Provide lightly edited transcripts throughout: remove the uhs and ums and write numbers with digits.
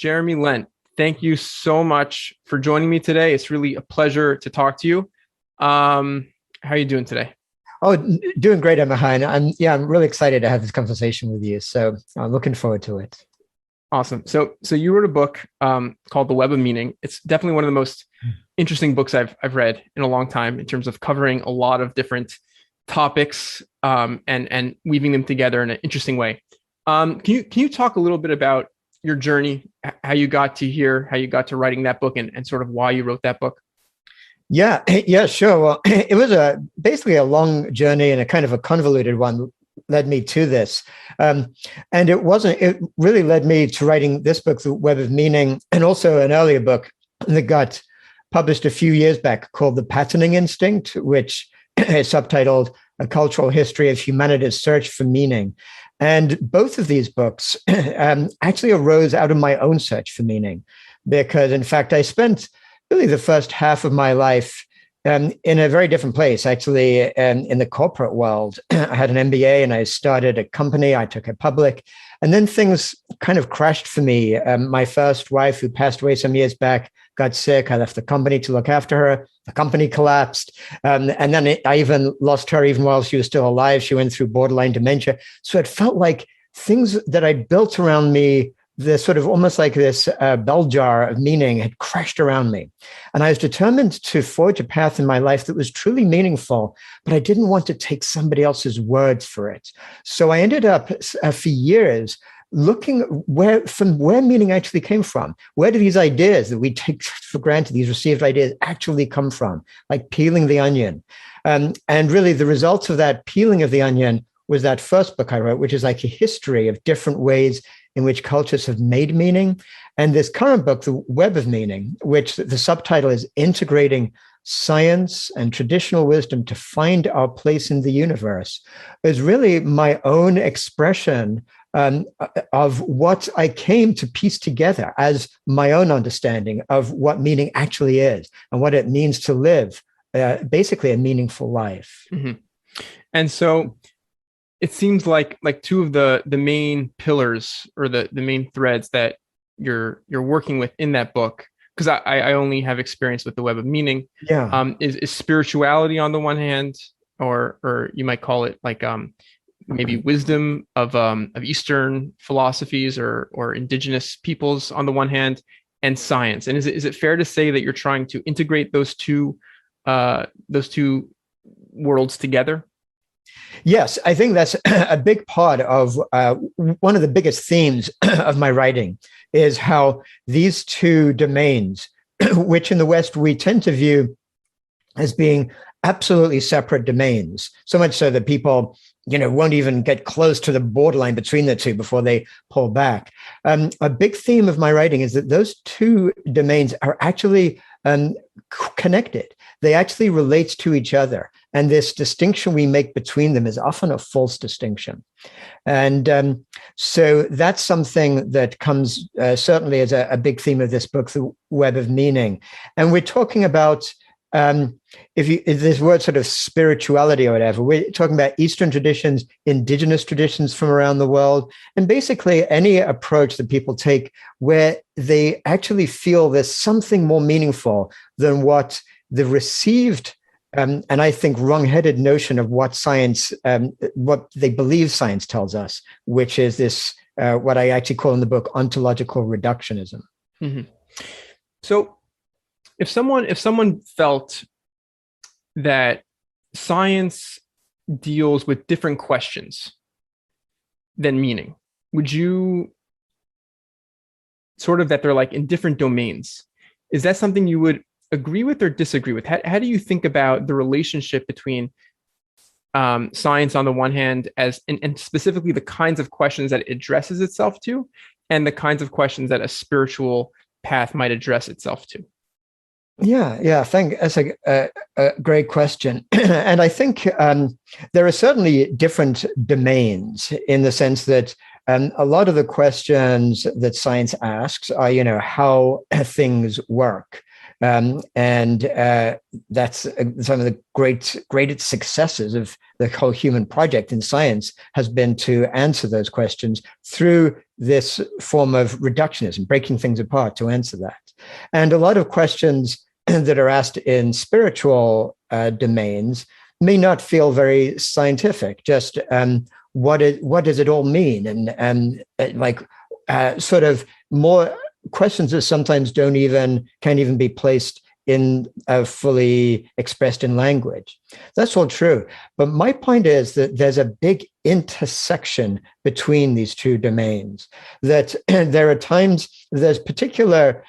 Jeremy Lent, thank you so much for joining me today. It's really a pleasure to talk to you. How are you doing today? Oh, doing great, Emma. I'm really excited to have this conversation with you. So I'm looking forward to it. Awesome. So you wrote a book called The Web of Meaning. It's definitely one of the most interesting books I've read in a long time in terms of covering a lot of different topics and weaving them together in an interesting way. Can you talk a little bit about your journey, how you got to here, how you got to writing that book, and sort of why you wrote that book? Yeah, sure. Well, it was basically a long journey and a kind of a convoluted one led me to this. And it really led me to writing this book, The Web of Meaning, and also an earlier book that got published a few years back called The Patterning Instinct, which is subtitled A Cultural History of Humanity's Search for Meaning. And both of these books actually arose out of my own search for meaning, because in fact, I spent really the first half of my life in a very different place, actually, in the corporate world. I had an MBA and I started a company. I took it public. And then things kind of crashed for me. My first wife, who passed away some years back, got sick. I left the company to look after her. The company collapsed. And then I even lost her even while she was still alive. She went through borderline dementia. So it felt like things that I built around me, this sort of almost like this bell jar of meaning, had crashed around me. And I was determined to forge a path in my life that was truly meaningful, but I didn't want to take somebody else's words for it. So I ended up for years looking from where meaning actually came from. Where do these ideas that we take for granted, these received ideas, actually come from? Like peeling the onion. And really the results of that peeling of the onion was that first book I wrote, which is like a history of different ways in which cultures have made meaning. And this current book, The Web of Meaning, which the subtitle is Integrating Science and Traditional Wisdom to Find Our Place in the Universe, is really my own expression of what I came to piece together as my own understanding of what meaning actually is and what it means to live basically a meaningful life. Mm-hmm. And so it seems like two of the main pillars or the main threads that you're working with in that book, because I only have experience with The Web of Meaning, is spirituality on the one hand, or you might call it like maybe wisdom of Eastern philosophies or indigenous peoples on the one hand, and science. And is it fair to say that you're trying to integrate those two worlds together? Yes, I think that's a big part of one of the biggest themes of my writing, is how these two domains, which in the West we tend to view as being absolutely separate domains, so much so that people, won't even get close to the borderline between the two before they pull back. A big theme of my writing is that those two domains are actually connected. They actually relate to each other. And this distinction we make between them is often a false distinction. And so that's something that comes certainly as a big theme of this book, The Web of Meaning. And we're talking about, if this word sort of spirituality or whatever, we're talking about Eastern traditions, indigenous traditions from around the world, and basically any approach that people take where they actually feel there's something more meaningful than what the received and I think wrong-headed notion of what science, what they believe science tells us, which is this, what I actually call in the book, ontological reductionism. Mm-hmm. So if someone felt that science deals with different questions than meaning, would you sort of that they're like in different domains? Is that something you would agree with or disagree with? How do you think about the relationship between science on the one hand and specifically the kinds of questions that it addresses itself to, and the kinds of questions that a spiritual path might address itself to? Yeah. That's a great question. And I think there are certainly different domains in the sense that a lot of the questions that science asks are, how things work. And that's some of the greatest successes of the whole human project in science has been to answer those questions through this form of reductionism, breaking things apart to answer that. And a lot of questions that are asked in spiritual domains may not feel very scientific. Just what does it all mean? And sort of more questions that sometimes can't even be placed in fully expressed in language. That's all true. But my point is that there's a big intersection between these two domains, that there are times, there's particular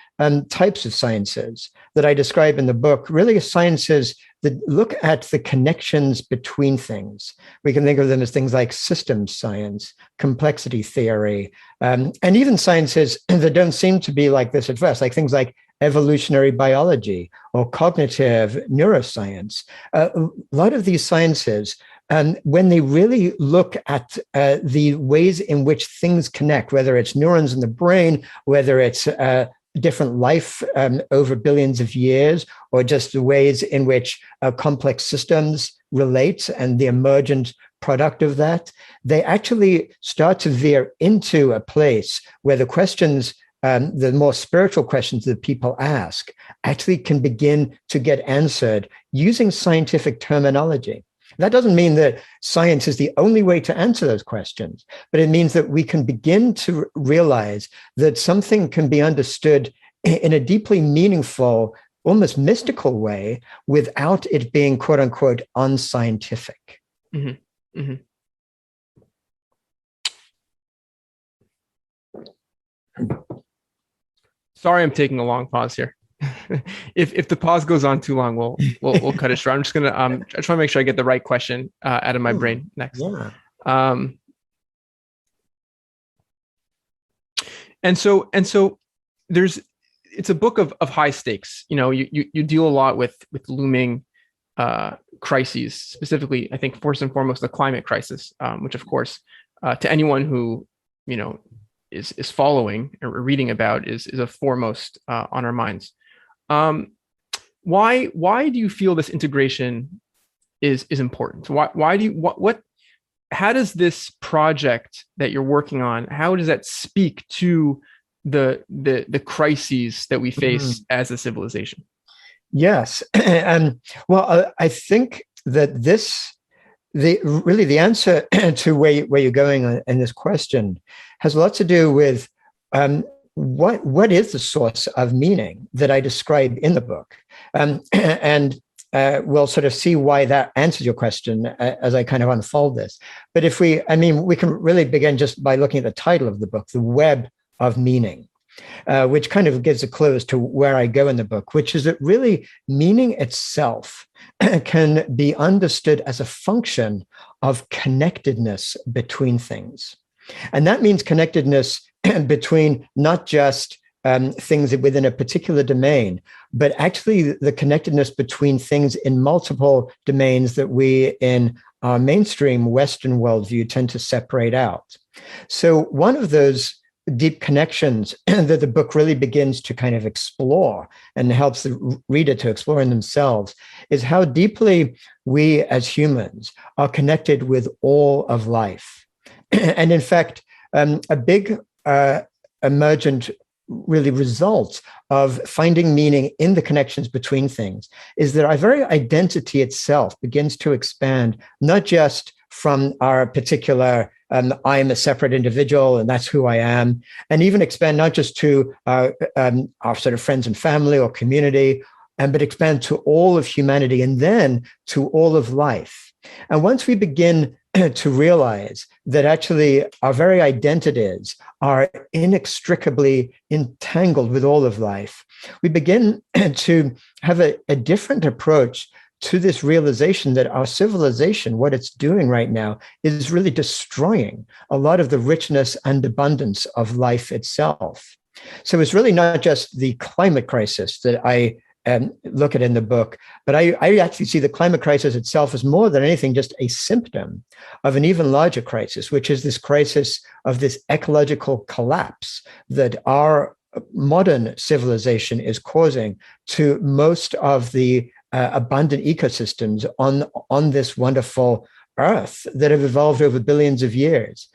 types of sciences that I describe in the book, really sciences that look at the connections between things. We can think of them as things like systems science, complexity theory, and even sciences that don't seem to be like this at first, like things like evolutionary biology or cognitive neuroscience. A lot of these sciences, when they really look at the ways in which things connect, whether it's neurons in the brain, whether it's different life over billions of years, or just the ways in which complex systems relate and the emergent product of that, they actually start to veer into a place where the questions, the more spiritual questions that people ask, actually can begin to get answered using scientific terminology. That doesn't mean that science is the only way to answer those questions, but it means that we can begin to realize that something can be understood in a deeply meaningful, almost mystical way without it being, quote unquote, unscientific. Mm-hmm. Mm-hmm. Sorry, I'm taking a long pause here. If the pause goes on too long, we'll cut it short. I'm just gonna I just want to make sure I get the right question out of my brain next. Yeah. And so it's a book of high stakes. You know, you deal a lot with looming crises, specifically, I think first and foremost the climate crisis, which of course to anyone who is following or reading about is a foremost on our minds. Why do you feel this integration is important? Why do you how does this project that you're working on, how does that speak to the crises that we face as a civilization? Yes. Well, I think that the answer to where you're going in this question has a lot to do with what is the source of meaning that I describe in the book, and we'll sort of see why that answers your question as I kind of unfold this. But we can really begin just by looking at the title of the book, The Web of Meaning, which kind of gives a clue as to where I go in the book, which is that really meaning itself can be understood as a function of connectedness between things. And that means connectedness between not just things within a particular domain, but actually the connectedness between things in multiple domains that we in our mainstream Western worldview tend to separate out. So one of those deep connections that the book really begins to kind of explore and helps the reader to explore in themselves is how deeply we as humans are connected with all of life. And in fact, a big emergent really result of finding meaning in the connections between things is that our very identity itself begins to expand, not just from our particular I'm a separate individual and that's who I am, and even expand not just to our sort of friends and family or community, but expand to all of humanity and then to all of life. And once we begin to realize that actually our very identities are inextricably entangled with all of life, we begin to have a different approach to this realization that our civilization, what it's doing right now, is really destroying a lot of the richness and abundance of life itself. So it's really not just the climate crisis that I look at in the book, but I actually see the climate crisis itself as more than anything just a symptom of an even larger crisis, which is this crisis of this ecological collapse that our modern civilization is causing to most of the abundant ecosystems on this wonderful earth that have evolved over billions of years.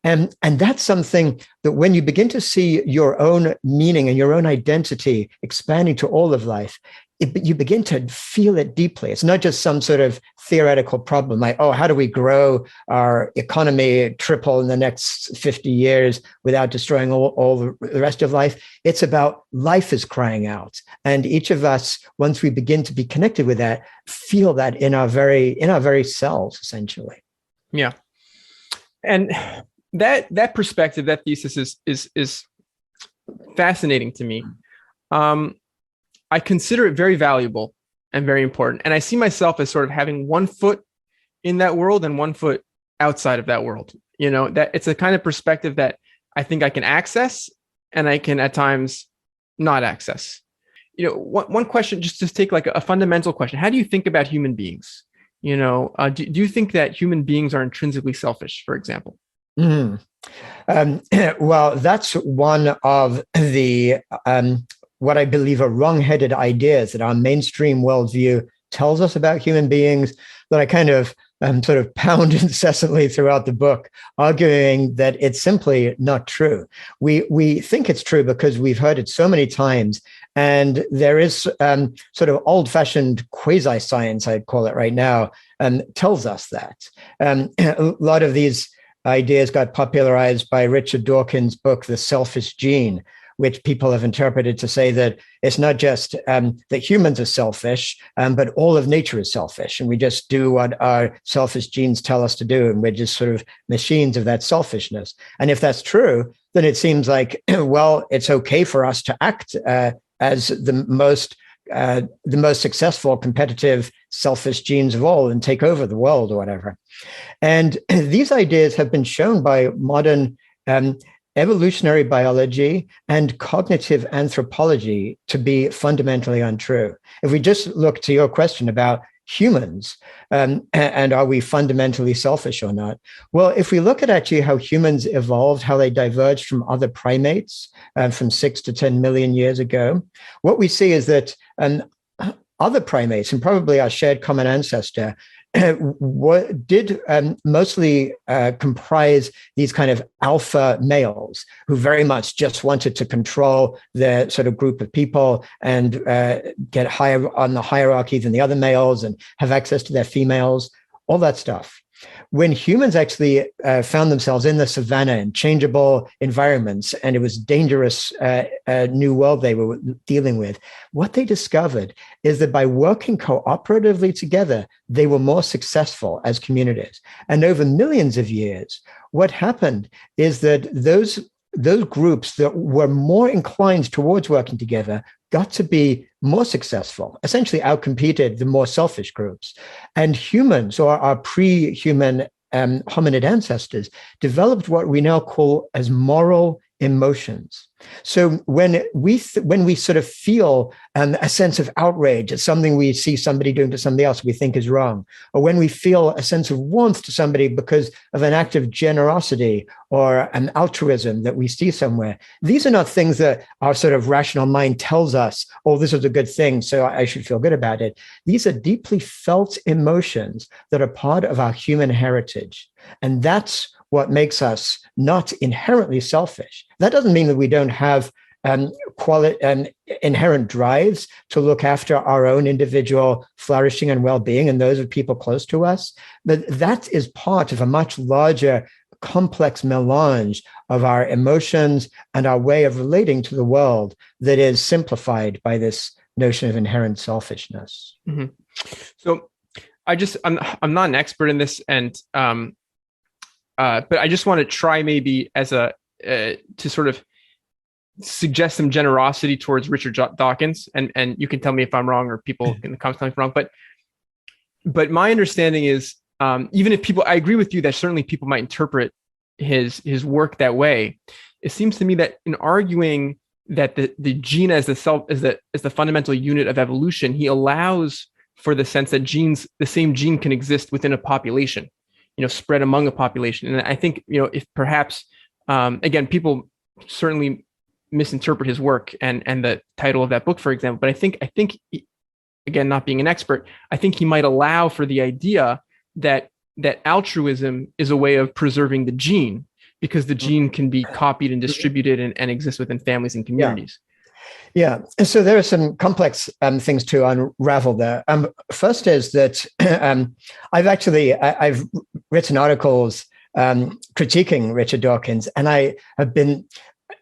And that's something that when you begin to see your own meaning and your own identity expanding to all of life, you begin to feel it deeply. It's not just some sort of theoretical problem like, oh, how do we grow our economy triple in the next 50 years without destroying all the rest of life? It's about life is crying out. And each of us, once we begin to be connected with that, feel that in our very selves, essentially. Yeah. And that perspective, that thesis is fascinating to me. I consider it very valuable and very important. And I see myself as sort of having one foot in that world and one foot outside of that world. That it's a kind of perspective that I think I can access and I can at times not access. One question, just to take like a fundamental question. How do you think about human beings? Do you think that human beings are intrinsically selfish, for example? Well, that's one of the what I believe are wrong-headed ideas that our mainstream worldview tells us about human beings that I kind of sort of pound incessantly throughout the book, arguing that it's simply not true. We think it's true because we've heard it so many times, and there is sort of old-fashioned quasi-science, I'd call it right now, tells us that. A lot of these ideas got popularized by Richard Dawkins' book, The Selfish Gene, which people have interpreted to say that it's not just that humans are selfish, but all of nature is selfish. And we just do what our selfish genes tell us to do. And we're just sort of machines of that selfishness. And if that's true, then it seems like, well, it's okay for us to act as the most successful, competitive, selfish genes of all and take over the world or whatever. And these ideas have been shown by modern evolutionary biology and cognitive anthropology to be fundamentally untrue. If we just look to your question about humans and are we fundamentally selfish or not? Well, if we look at actually how humans evolved, how they diverged from other primates from 6 to 10 million years ago, what we see is that other primates, and probably our shared common ancestor, did mostly comprise these kind of alpha males who very much just wanted to control their sort of group of people and get higher on the hierarchy than the other males and have access to their females, all that stuff. When humans actually found themselves in the savannah in changeable environments, and it was dangerous new world they were dealing with, what they discovered is that by working cooperatively together, they were more successful as communities. And over millions of years, what happened is that those groups that were more inclined towards working together got to be more successful, essentially outcompeted the more selfish groups. And humans, or our pre-human hominid ancestors, developed what we now call as moral emotions. So when we sort of feel a sense of outrage at something we see somebody doing to somebody else we think is wrong, or when we feel a sense of warmth to somebody because of an act of generosity or an altruism that we see somewhere, these are not things that our sort of rational mind tells us, oh, this is a good thing, so I should feel good about it. These are deeply felt emotions that are part of our human heritage. And that's what makes us not inherently selfish. That doesn't mean that we don't have inherent drives to look after our own individual flourishing and well-being and those of people close to us. But that is part of a much larger, complex melange of our emotions and our way of relating to the world that is simplified by this notion of inherent selfishness. Mm-hmm. So I'm not an expert in this, and but I just want to try maybe as to sort of suggest some generosity towards Richard Dawkins, and you can tell me if I'm wrong or people in the comments tell me if I'm wrong. But my understanding is even if people, I agree with you that certainly people might interpret his work that way. It seems to me that in arguing that the gene as the fundamental unit of evolution, he allows for the sense that the same gene can exist within a population, spread among a population. And I think, if perhaps, again, people certainly misinterpret his work and the title of that book, for example. But I think again, not being an expert, I think he might allow for the idea that altruism is a way of preserving the gene, because the gene can be copied and distributed and exist within families and communities. Yeah. And so there are some complex things to unravel there. First is that I've written articles critiquing Richard Dawkins, and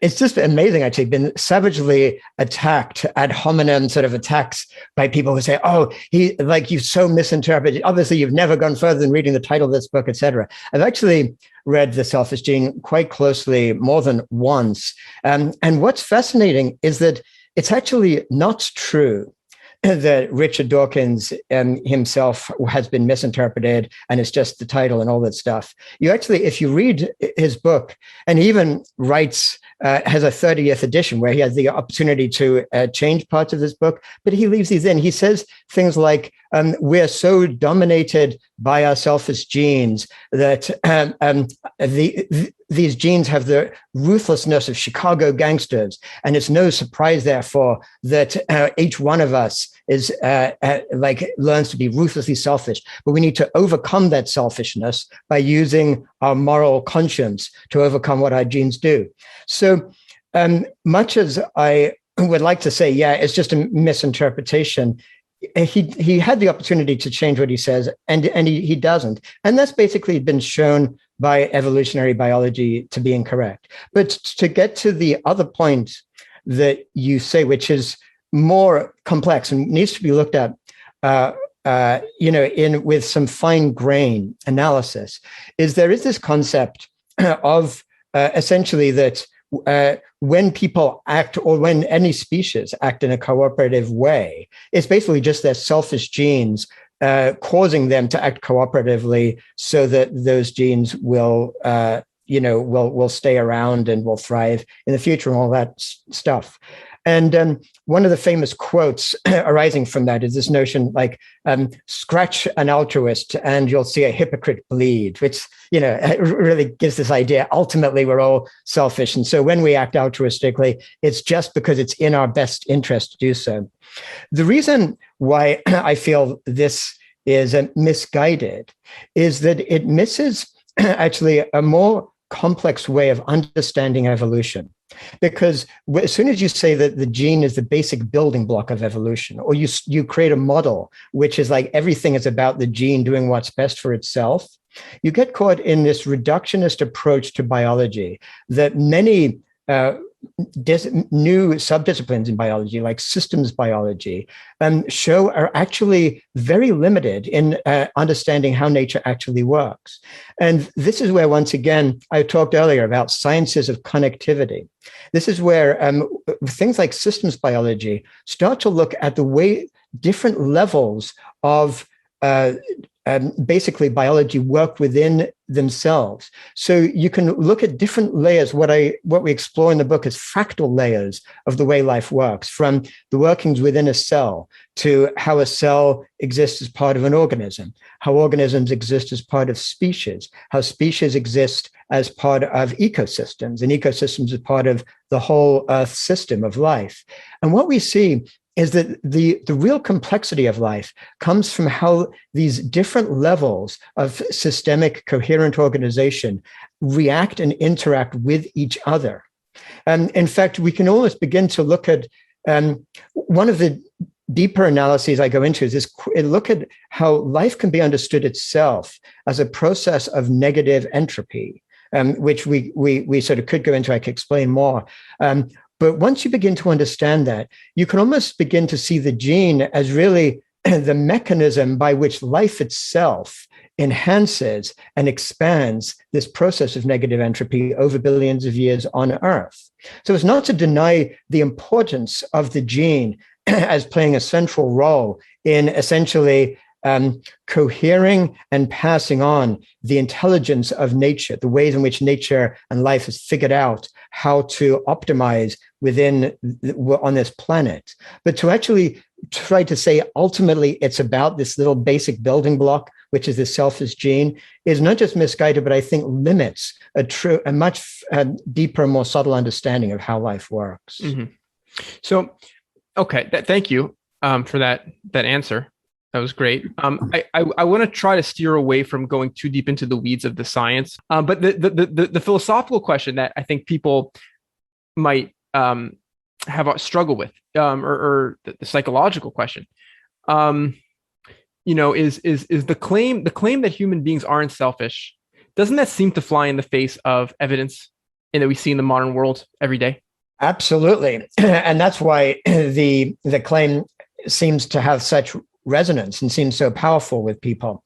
it's just amazing, actually, been savagely attacked ad hominem sort of attacks by people who say, oh, you've so misinterpreted. Obviously, you've never gone further than reading the title of this book, etc. I've actually read The Selfish Gene quite closely more than once. And what's fascinating is that it's actually not true that Richard Dawkins himself has been misinterpreted and it's just the title and all that stuff. You actually, if you read his book, and he even writes, has a 30th edition where he has the opportunity to change parts of this book, but he leaves these in. He says things like, we're so dominated by our selfish genes that these genes have the ruthlessness of Chicago gangsters. And it's no surprise, therefore, that each one of us is learns to be ruthlessly selfish. But we need to overcome that selfishness by using our moral conscience to overcome what our genes do. So much as I would like to say, yeah, it's just a misinterpretation, he had the opportunity to change what he says, and he doesn't. And that's basically been shown by evolutionary biology to be incorrect. But to get to the other point that you say, which is more complex and needs to be looked at, with some fine grain analysis, is there is this concept of essentially that when people act, or when any species act in a cooperative way, it's basically just their selfish genes causing them to act cooperatively, so that those genes will stay around and will thrive in the future and all that stuff. And one of the famous quotes arising from that is this notion, scratch an altruist and you'll see a hypocrite bleed, which, really gives this idea, ultimately, we're all selfish. And so when we act altruistically, it's just because it's in our best interest to do so. The reason why I feel this is misguided is that it misses actually a more complex way of understanding evolution. Because as soon as you say that the gene is the basic building block of evolution, or you create a model which is like everything is about the gene doing what's best for itself, you get caught in this reductionist approach to biology that many new subdisciplines in biology, like systems biology, show are actually very limited in understanding how nature actually works. And this is where, once again, I talked earlier about sciences of connectivity. This is where things like systems biology start to look at the way different levels of basically biology work within themselves. So you can look at different layers. What we explore in the book is fractal layers of the way life works, from the workings within a cell to how a cell exists as part of an organism, how organisms exist as part of species, how species exist as part of ecosystems, and ecosystems are part of the whole Earth system of life. And what we see is that the real complexity of life comes from how these different levels of systemic coherent organization react and interact with each other. And in fact, we can almost begin to look at one of the deeper analyses I go into is this look at how life can be understood itself as a process of negative entropy, which we sort of could go into. I could explain more. But once you begin to understand that, you can almost begin to see the gene as really the mechanism by which life itself enhances and expands this process of negative entropy over billions of years on Earth. So it's not to deny the importance of the gene as playing a central role in essentially cohering and passing on the intelligence of nature, the ways in which nature and life has figured out how to optimize on this planet, but to actually try to say ultimately it's about this little basic building block which is the selfish gene, is not just misguided, but I think limits a much deeper, more subtle understanding of how life works. Mm-hmm. So, okay, thank you for that answer. That was great. I want to try to steer away from going too deep into the weeds of the science, but the philosophical question that I think people might have a struggle with, or the psychological question, is the claim that human beings aren't selfish. Doesn't that seem to fly in the face of evidence in that we see in the modern world every day? Absolutely, and that's why the claim seems to have such resonance and seems so powerful with people.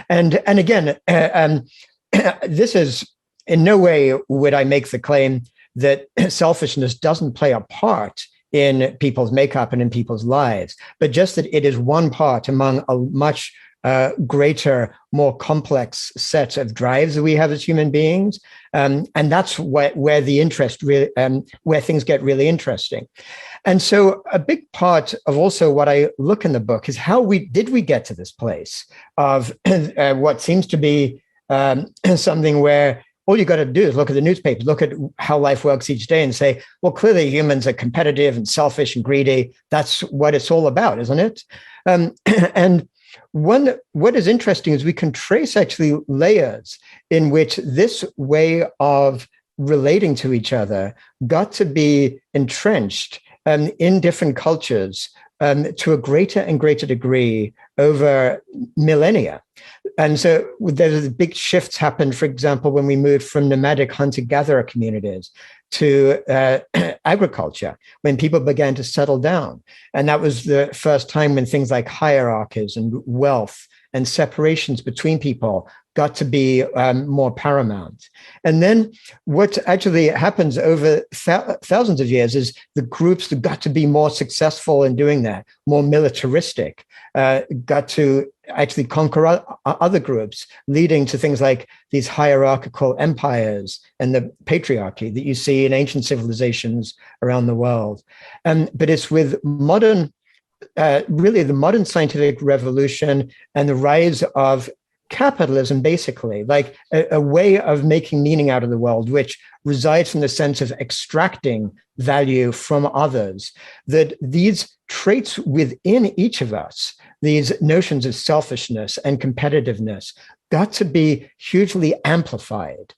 And again, this is in no way would I make the claim that selfishness doesn't play a part in people's makeup and in people's lives, but just that it is one part among a much greater, more complex set of drives that we have as human beings. And that's where the interest really, where things get really interesting. And so a big part of also what I look in the book is how did we get to this place of what seems to be something where all you got to do is look at the newspapers, look at how life works each day and say, well, clearly humans are competitive and selfish and greedy. That's what it's all about, isn't it? And what is interesting is we can trace actually layers in which this way of relating to each other got to be entrenched in different cultures to a greater and greater degree over millennia. And so there's big shifts happened, for example, when we moved from nomadic hunter-gatherer communities to agriculture, when people began to settle down. And that was the first time when things like hierarchies and wealth and separations between people got to be more paramount. And then what actually happens over thousands of years is the groups that got to be more successful in doing that, more militaristic, got to actually conquer other groups, leading to things like these hierarchical empires and the patriarchy that you see in ancient civilizations around the world. But it's with modern, really the modern scientific revolution and the rise of capitalism, basically, like a way of making meaning out of the world, which resides from the sense of extracting value from others, that these traits within each of us, these notions of selfishness and competitiveness, got to be hugely amplified.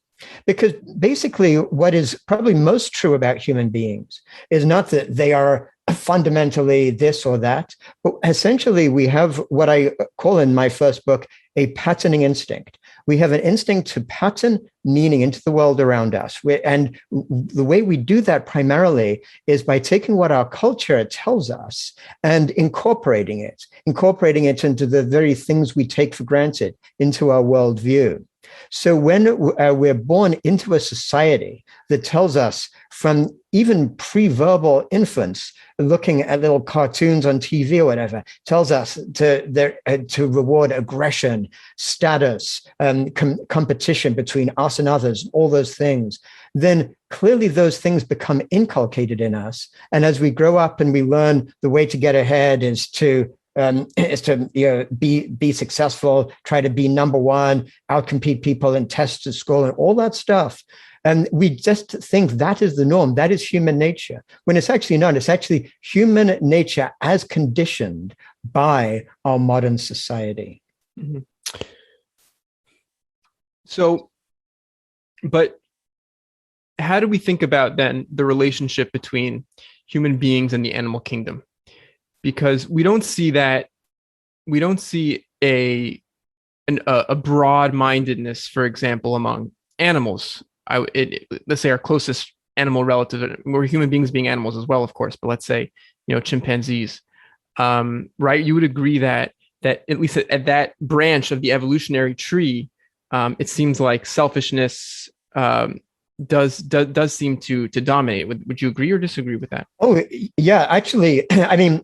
Because basically, what is probably most true about human beings is not that they are fundamentally this or that, but essentially we have what I call in my first book a patterning instinct. We have an instinct to pattern meaning into the world around us. And the way we do that primarily is by taking what our culture tells us and incorporating it into the very things we take for granted, into our worldview. So when we're born into a society that tells us from even pre-verbal infants, looking at little cartoons on TV or whatever, tells us to reward aggression, status, competition between us and others, all those things, then clearly those things become inculcated in us. And as we grow up and we learn the way to get ahead is to be successful, try to be number one, outcompete people in tests at school and all that stuff. And we just think that is the norm. That is human nature, when it's actually not. It's actually human nature as conditioned by our modern society. Mm-hmm. So, but how do we think about then the relationship between human beings and the animal kingdom? Because we don't see a broad-mindedness, for example, among animals. Let's say our closest animal relative, we're human beings being animals as well, of course, but let's say, chimpanzees, right? You would agree that at least at that branch of the evolutionary tree, it seems like selfishness does seem to dominate. Would you agree or disagree with that? Oh, yeah, actually, I mean,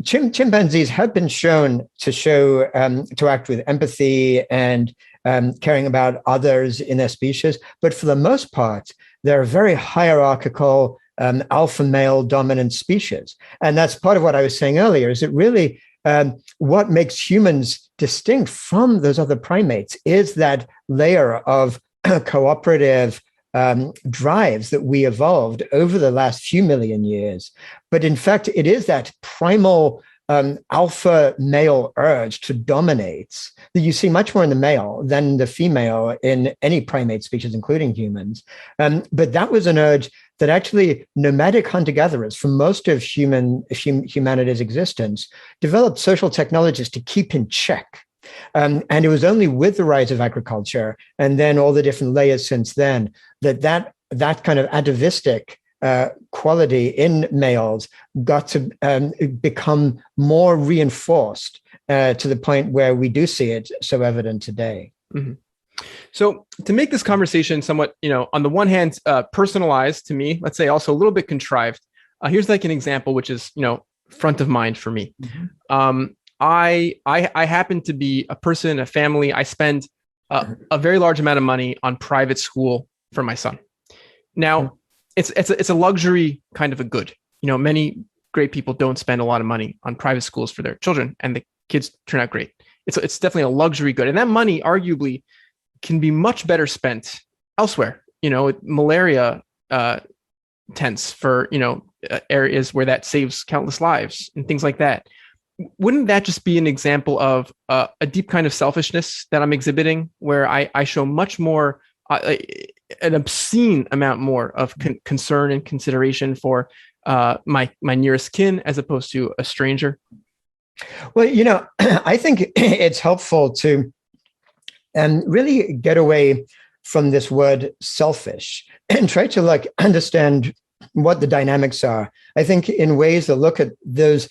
chimpanzees have been shown to act with empathy and caring about others in their species. But for the most part, they're a very hierarchical, alpha male dominant species. And that's part of what I was saying earlier, is it really what makes humans distinct from those other primates is that layer of cooperative drives that we evolved over the last few million years. But in fact, it is that primal alpha male urge to dominate that you see much more in the male than the female in any primate species, including humans. But that was an urge that actually nomadic hunter-gatherers for most of humanity's existence developed social technologies to keep in check. And it was only with the rise of agriculture and then all the different layers since then that kind of atavistic quality in males got to become more reinforced to the point where we do see it so evident today. Mm-hmm. So to make this conversation somewhat, on the one hand, personalized to me, let's say also a little bit contrived, here's like an example, which is, front of mind for me. Mm-hmm. I happen to be a person, a family. I spend a very large amount of money on private school for my son. Now, it's a luxury kind of a good. Many great people don't spend a lot of money on private schools for their children, and the kids turn out great. It's definitely a luxury good, and that money arguably can be much better spent elsewhere. Malaria tents for areas where that saves countless lives and things like that. Wouldn't that just be an example of a deep kind of selfishness that I'm exhibiting, where I show much more, an obscene amount more of concern and consideration for my nearest kin as opposed to a stranger? Well, I think it's helpful to really get away from this word selfish and try to understand what the dynamics are. I think in ways that look at those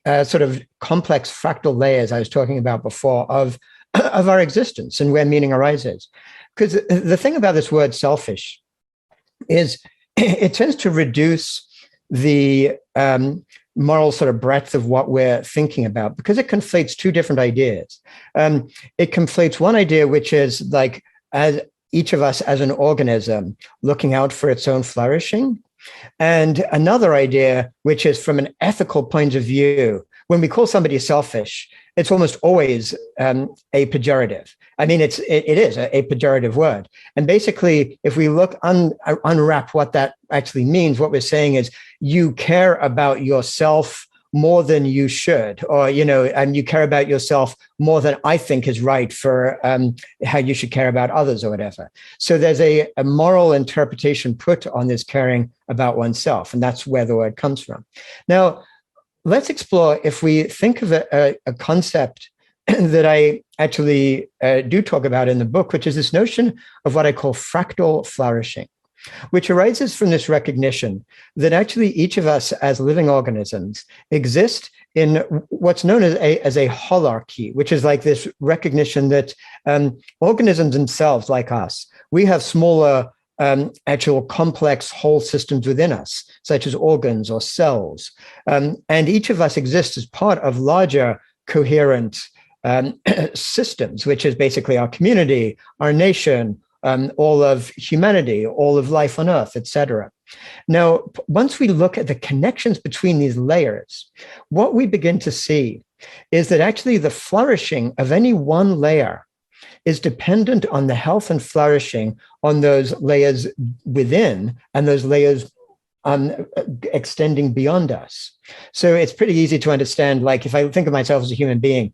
sort of complex fractal layers I was talking about before of our existence and where meaning arises. Because the thing about this word selfish is it tends to reduce the moral sort of breadth of what we're thinking about, because it conflates two different ideas. It conflates one idea, which is like as each of us as an organism looking out for its own flourishing, and another idea, which is from an ethical point of view. When we call somebody selfish, it's almost always a pejorative. I mean, it is a pejorative word. And basically, if we unwrap what that actually means, what we're saying is you care about yourself more than you should, or, and you care about yourself more than I think is right for how you should care about others or whatever. So there's a moral interpretation put on this caring about oneself, and that's where the word comes from. Now, let's explore, if we think of a concept that I actually do talk about in the book, which is this notion of what I call fractal flourishing, which arises from this recognition that actually each of us as living organisms exist in what's known as a holarchy, which is like this recognition that organisms themselves, like us, we have smaller actual complex whole systems within us, such as organs or cells. And each of us exists as part of larger coherent systems, which is basically our community, our nation, all of humanity, all of life on Earth, etc. Now, once we look at the connections between these layers, what we begin to see is that actually the flourishing of any one layer is dependent on the health and flourishing on those layers within and those layers extending beyond us. So it's pretty easy to understand, like if I think of myself as a human being,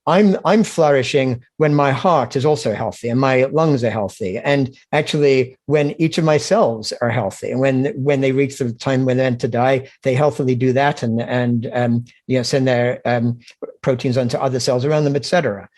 I'm flourishing when my heart is also healthy and my lungs are healthy. And actually, when each of my cells are healthy, and when they reach the time when they're meant to die, they healthily do that and send their proteins onto other cells around them, etc.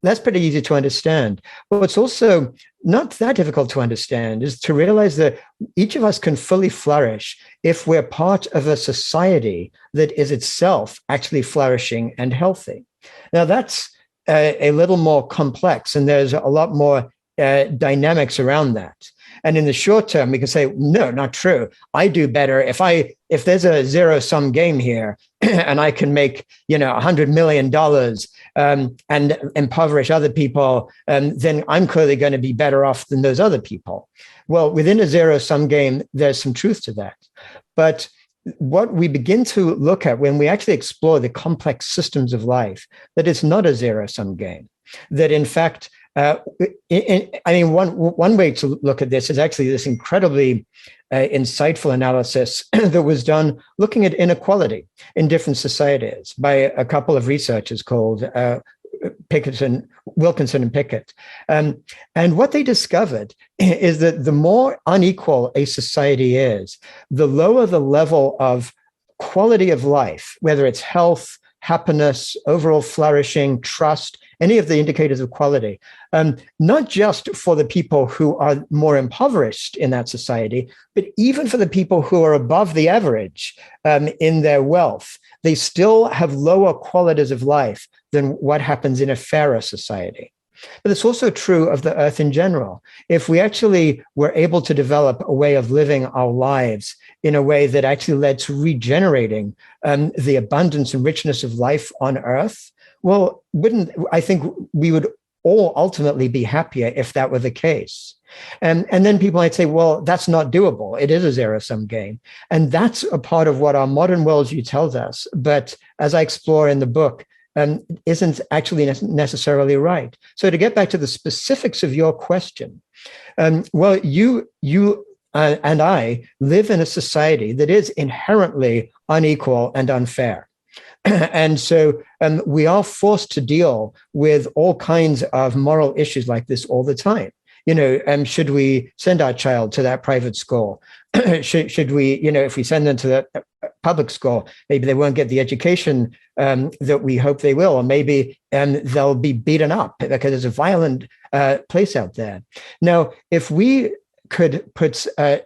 That's pretty easy to understand. But what's also not that difficult to understand is to realize that each of us can fully flourish if we're part of a society that is itself actually flourishing and healthy. Now, that's a little more complex, and there's a lot more dynamics around that. And in the short term, we can say, no, not true. I do better if there's a zero-sum game here, and I can make $100 million and impoverish other people, then I'm clearly going to be better off than those other people. Well, within a zero-sum game, there's some truth to that. But what we begin to look at when we actually explore the complex systems of life, that it's not a zero-sum game, that in fact, one way to look at this is actually this incredibly insightful analysis that was done looking at inequality in different societies by a couple of researchers called Wilkinson and Pickett. And what they discovered is that the more unequal a society is, the lower the level of quality of life, whether it's health, happiness, overall flourishing, trust, any of the indicators of quality, not just for the people who are more impoverished in that society, but even for the people who are above the average in their wealth, they still have lower qualities of life than what happens in a fairer society. But it's also true of the earth in general. If we actually were able to develop a way of living our lives in a way that actually led to regenerating the abundance and richness of life on earth, well, I think we would all ultimately be happier if that were the case. And then people might say, well, that's not doable. It is a zero-sum game. And that's a part of what our modern worldview tells us. But as I explore in the book, isn't actually necessarily right. So to get back to the specifics of your question, well, you and I live in a society that is inherently unequal and unfair. And so we are forced to deal with all kinds of moral issues like this all the time. Should we send our child to that private school? should we, if we send them to the public school, maybe they won't get the education that we hope they will, or maybe they'll be beaten up because there's a violent place out there. Now, if we could put a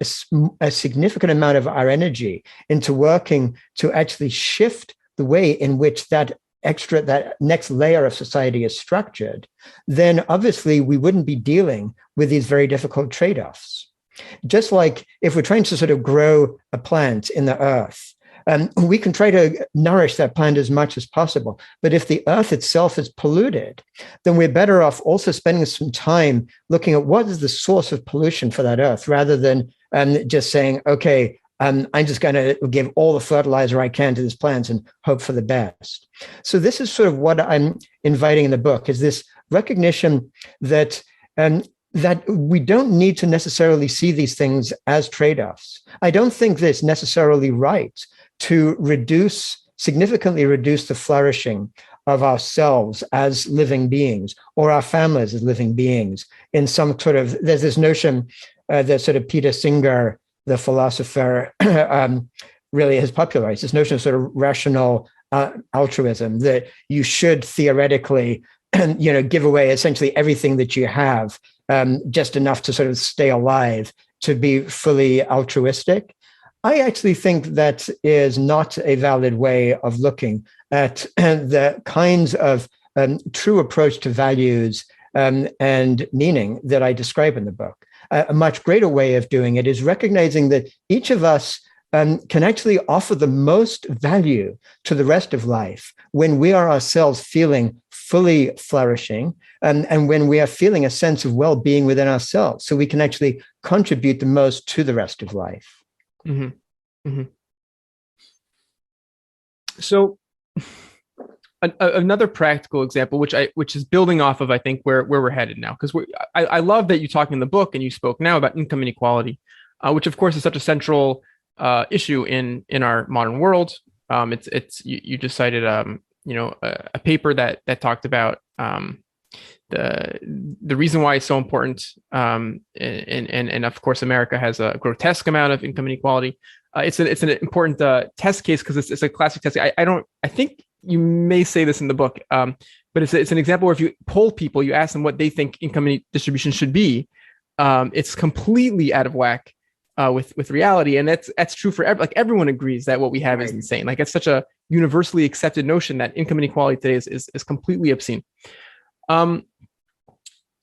significant amount of our energy into working to actually shift the way in which that next layer of society is structured, then obviously we wouldn't be dealing with these very difficult trade-offs. Just like if we're trying to sort of grow a plant in the earth, we can try to nourish that plant as much as possible. But if the earth itself is polluted, then we're better off also spending some time looking at what is the source of pollution for that earth, rather than just saying, okay, I'm just going to give all the fertilizer I can to this plant and hope for the best. So this is sort of what I'm inviting in the book, is this recognition that that we don't need to necessarily see these things as trade-offs. I don't think that it's necessarily right to significantly reduce the flourishing of ourselves as living beings or our families as living beings in some sort of, there's this notion that sort of Peter Singer, the philosopher, really has popularized, this notion of sort of rational altruism, that you should theoretically, give away essentially everything that you have, just enough to sort of stay alive, to be fully altruistic. I actually think that is not a valid way of looking at the kinds of true approach to values and meaning that I describe in the book. A much greater way of doing it is recognizing that each of us can actually offer the most value to the rest of life when we are ourselves feeling fully flourishing, and when we are feeling a sense of well-being within ourselves, so we can actually contribute the most to the rest of life. Mm-hmm. Mm-hmm. So another practical example, which is building off of, I think, where we're headed now, because I love that you talk in the book and you spoke now about income inequality, which of course is such a central issue in our modern world. You just cited a paper that talked about the reason why it's so important, and of course America has a grotesque amount of income inequality. It's an important test case because it's a classic test. I think you may say this in the book, but it's an example where if you poll people, you ask them what they think income distribution should be, it's completely out of whack with reality, and that's true for everyone agrees that what we have is insane. Like, it's such a universally accepted notion that income inequality today is completely obscene.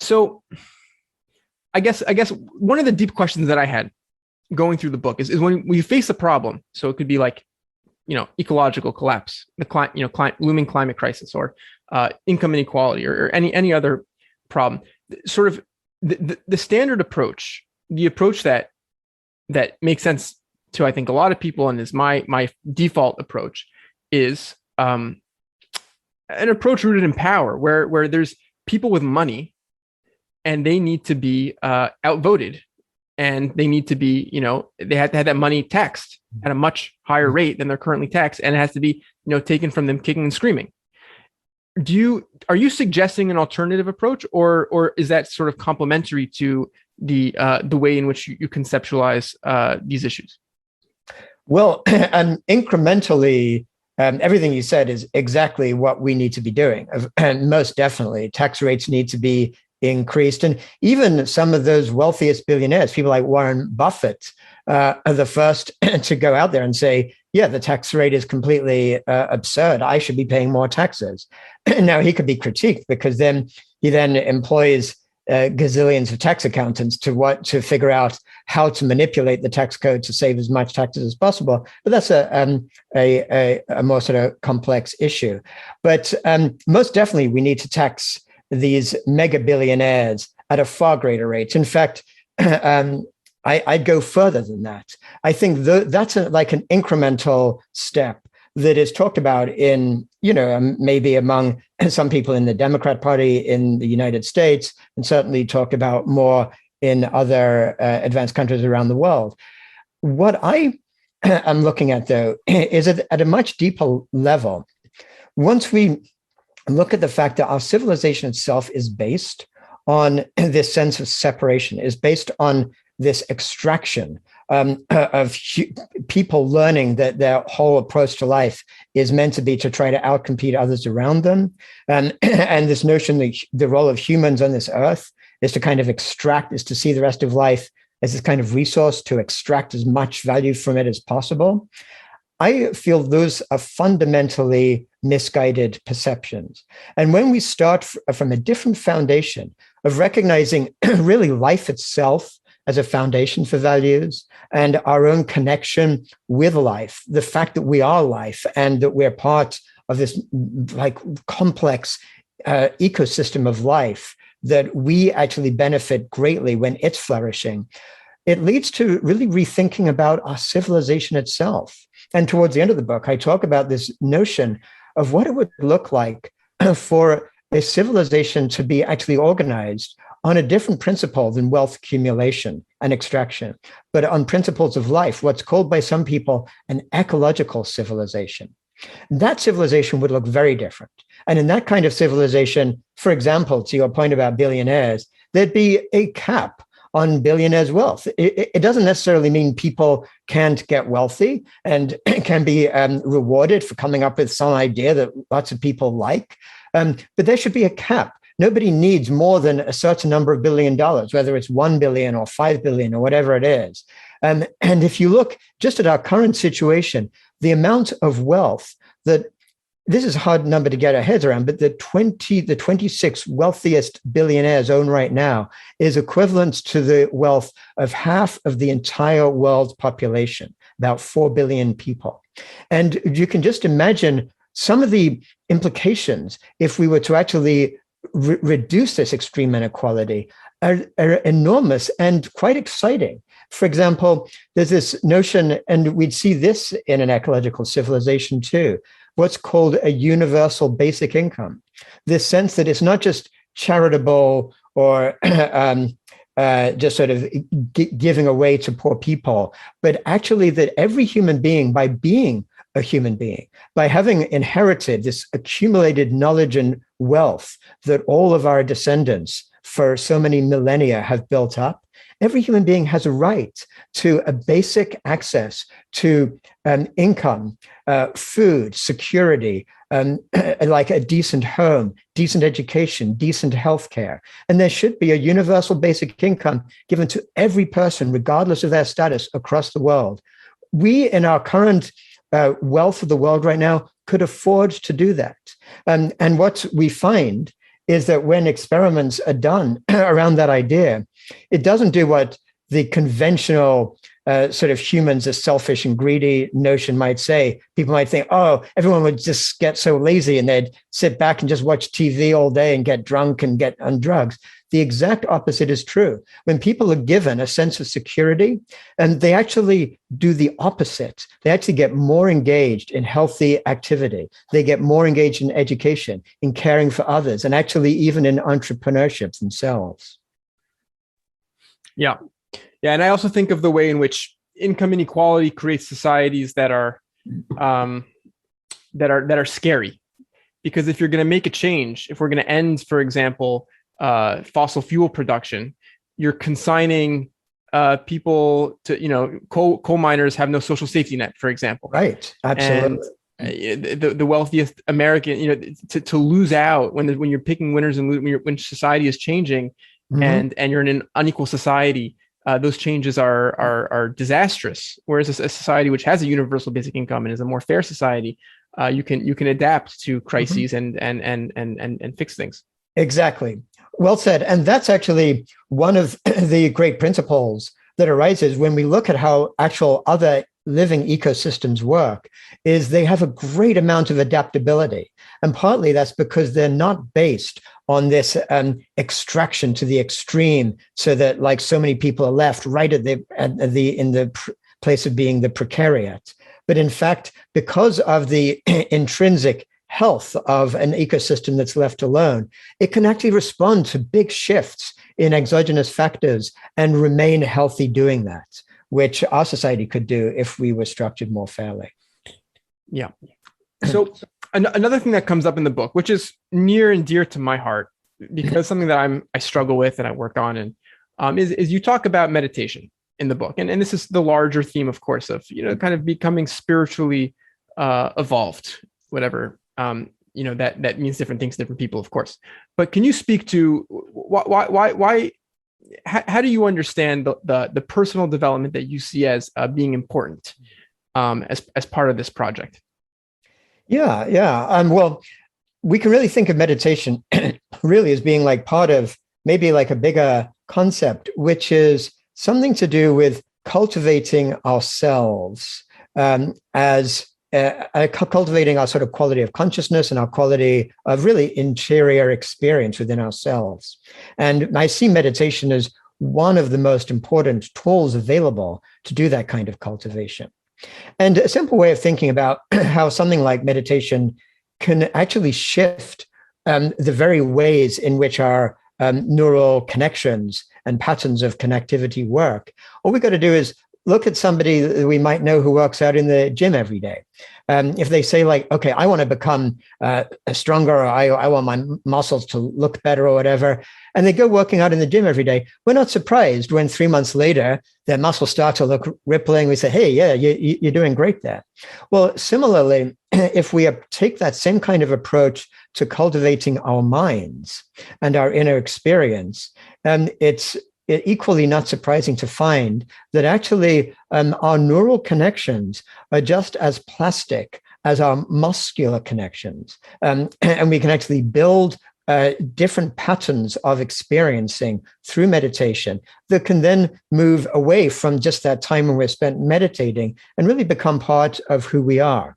So I guess one of the deep questions that I had going through the book is when we face a problem. So it could be like, ecological collapse, the looming climate crisis, or income inequality, or any other problem. Sort of the standard approach, the approach that makes sense to, I think, a lot of people, and is my default approach, is an approach rooted in power, where there's people with money and they need to be outvoted, and they need to be, they have to have that money taxed at a much higher rate than they're currently taxed, and it has to be, taken from them kicking and screaming. Are you suggesting an alternative approach, or is that sort of complementary to the way in which you conceptualize these issues? Well, incrementally, everything you said is exactly what we need to be doing. And most definitely, tax rates need to be increased. And even some of those wealthiest billionaires, people like Warren Buffett, are the first to go out there and say, yeah, the tax rate is completely absurd. I should be paying more taxes. Now, he could be critiqued because he employs gazillions of tax accountants to figure out how to manipulate the tax code to save as much taxes as possible. But that's a more sort of complex issue. But most definitely, we need to tax these mega billionaires at a far greater rate. In fact, I'd go further than that. I think that's like an incremental step that is talked about in, maybe among some people in the Democrat Party in the United States, and certainly talked about more in other advanced countries around the world. What I am looking at, though, is at a much deeper level. Once we look at the fact that our civilization itself is based on this sense of separation, is based on this extraction of people learning that their whole approach to life is meant to be to try to outcompete others around them. And this notion that the role of humans on this earth is to kind of extract, is to see the rest of life as this kind of resource to extract as much value from it as possible. I feel those are fundamentally misguided perceptions. And when we start from a different foundation of recognizing really life itself as a foundation for values and our own connection with life, the fact that we are life and that we're part of this like complex ecosystem of life, that we actually benefit greatly when it's flourishing, it leads to really rethinking about our civilization itself. And towards the end of the book, I talk about this notion of what it would look like for a civilization to be actually organized on a different principle than wealth accumulation and extraction, but on principles of life, what's called by some people an ecological civilization. That civilization would look very different. And in that kind of civilization, for example, to your point about billionaires, there'd be a cap on billionaires' wealth. It doesn't necessarily mean people can't get wealthy and can be rewarded for coming up with some idea that lots of people like, but there should be a cap. Nobody needs more than a certain number of $1 billion, whether it's 1 billion or 5 billion or whatever it is. And if you look just at our current situation, the amount of wealth that, this is a hard number to get our heads around, but the 26 wealthiest billionaires own right now is equivalent to the wealth of half of the entire world's population, about 4 billion people. And you can just imagine some of the implications if we were to actually reduce this extreme inequality are enormous and quite exciting. For example, there's this notion, and we'd see this in an ecological civilization too, what's called a universal basic income. This sense that it's not just charitable or just sort of giving away to poor people, but actually that every human being, by being a human being, by having inherited this accumulated knowledge and wealth that all of our descendants for so many millennia have built up, every human being has a right to a basic access to income, food, security, like a decent home, decent education, decent healthcare. And there should be a universal basic income given to every person, regardless of their status across the world. We, in our current wealth of the world right now, could afford to do that. And what we find is that when experiments are done around that idea, it doesn't do what the conventional sort of humans as selfish and greedy notion might say. People might think, oh, everyone would just get so lazy and they'd sit back and just watch TV all day and get drunk and get on drugs. the exact opposite is true. When people are given a sense of security, and they actually do the opposite, they actually get more engaged in healthy activity. They get more engaged in education, in caring for others, and actually even in entrepreneurship themselves. Yeah. Yeah. And I also think of the way in which income inequality creates societies that are scary. Because if you're going to make a change, if we're going to end, for example, fossil fuel production, you're consigning people to, coal miners have no social safety net, for example. Right. Absolutely. And the wealthiest American, to lose out when you're picking winners and when society is changing, and you're in an unequal society, those changes are disastrous. Whereas a society which has a universal basic income and is a more fair society, you can adapt to crises and fix things. Exactly. Well said. And that's actually one of the great principles that arises when we look at how actual other living ecosystems work, is they have a great amount of adaptability. And partly that's because they're not based on this extraction to the extreme, so that like so many people are left right in the place of being the precariat. But in fact, because of the intrinsic health of an ecosystem that's left alone, it can actually respond to big shifts in exogenous factors and remain healthy doing that, which our society could do if we were structured more fairly. Yeah. So another thing that comes up in the book, which is near and dear to my heart, because something that I struggle with and I work on, and is you talk about meditation in the book, and this is the larger theme, of course, of kind of becoming spiritually evolved, whatever that means different things to different people, of course. But can you speak to why how do you understand the personal development that you see as being important as part of this project? Yeah. Well, we can really think of meditation really as being like part of maybe like a bigger concept, which is something to do with cultivating ourselves as cultivating our sort of quality of consciousness and our quality of really interior experience within ourselves. And I see meditation as one of the most important tools available to do that kind of cultivation. And a simple way of thinking about how something like meditation can actually shift the very ways in which our neural connections and patterns of connectivity work. All we've got to do is look at somebody that we might know who works out in the gym every day. If they say like, okay, I want to become stronger, or I want my muscles to look better or whatever, and they go working out in the gym every day, we're not surprised when 3 months later, their muscles start to look rippling. We say, hey, yeah, you're doing great there. Well, similarly, if we take that same kind of approach to cultivating our minds and our inner experience, it's equally not surprising to find that actually our neural connections are just as plastic as our muscular connections. And we can actually build different patterns of experiencing through meditation that can then move away from just that time when we're spent meditating and really become part of who we are.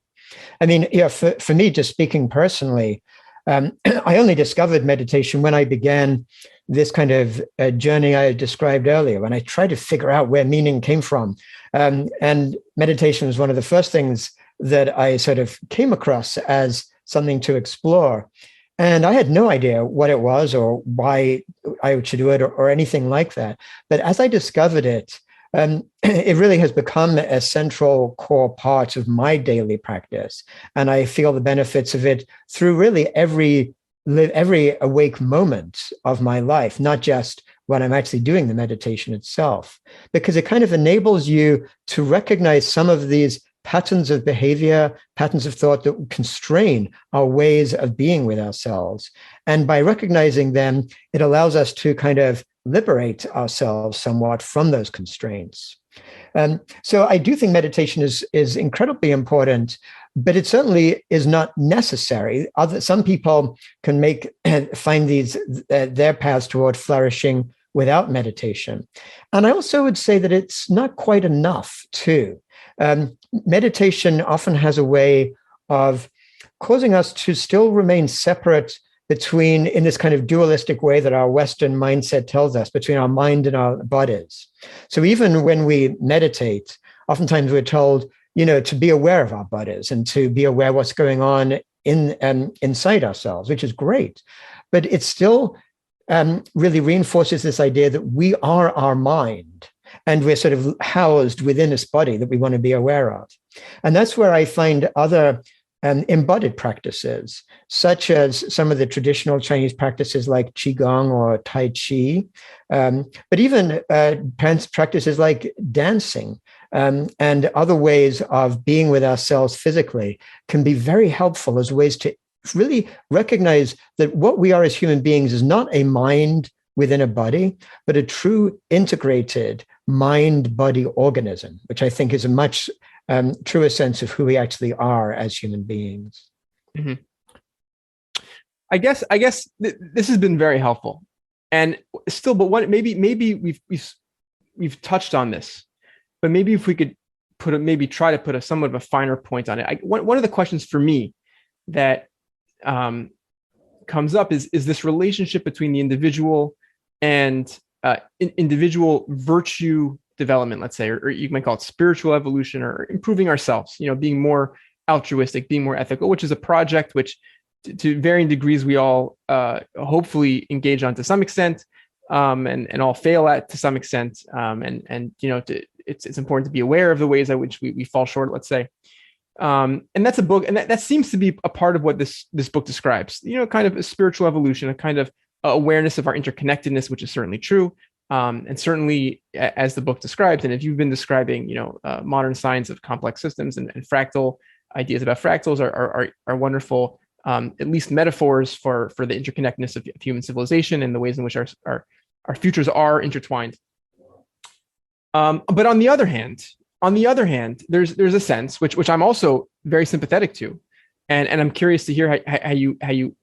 I mean, for me, just speaking personally, I only discovered meditation when I began this kind of journey I described earlier, when I tried to figure out where meaning came from. And meditation was one of the first things that I sort of came across as something to explore. And I had no idea what it was or why I should do it or anything like that. But as I discovered it, it really has become a central core part of my daily practice. And I feel the benefits of it through really every awake moment of my life, not just when I'm actually doing the meditation itself, because it kind of enables you to recognize some of these patterns of behavior, patterns of thought that constrain our ways of being with ourselves. And by recognizing them, it allows us to kind of liberate ourselves somewhat from those constraints. So I do think meditation is incredibly important, but it certainly is not necessary. Some people can find their paths toward flourishing without meditation. And I also would say that it's not quite enough too. Meditation often has a way of causing us to still remain separate between, in this kind of dualistic way that our Western mindset tells us, between our mind and our bodies. So even when we meditate, oftentimes we're told, to be aware of our bodies and to be aware what's going on inside ourselves, which is great. But it still really reinforces this idea that we are our mind and we're sort of housed within this body that we want to be aware of. And that's where I find other embodied practices, such as some of the traditional Chinese practices like Qigong or Tai Chi, but even practices like dancing and other ways of being with ourselves physically can be very helpful as ways to really recognize that what we are as human beings is not a mind within a body, but a true integrated mind-body organism, which I think is a much truer sense of who we actually are as human beings. Mm-hmm. I guess this has been very helpful, and still, but maybe we've touched on this, but maybe if we could try to put a somewhat of a finer point on it. One of the questions for me that comes up is this relationship between the individual and individual virtue development, let's say, or you might call it spiritual evolution or improving ourselves, being more altruistic, being more ethical, which is a project which to varying degrees we all hopefully engage on to some extent, and all fail at to some extent. It's important to be aware of the ways at which we fall short, let's say. And that's a book, and that seems to be a part of what this book describes, kind of a spiritual evolution, a kind of awareness of our interconnectedness, which is certainly true. And certainly, as the book describes, and if you've been describing, modern science of complex systems and fractal ideas about fractals are wonderful, at least metaphors for the interconnectedness of human civilization and the ways in which our futures are intertwined. But on the other hand, there's a sense which I'm also very sympathetic to, and I'm curious to hear how you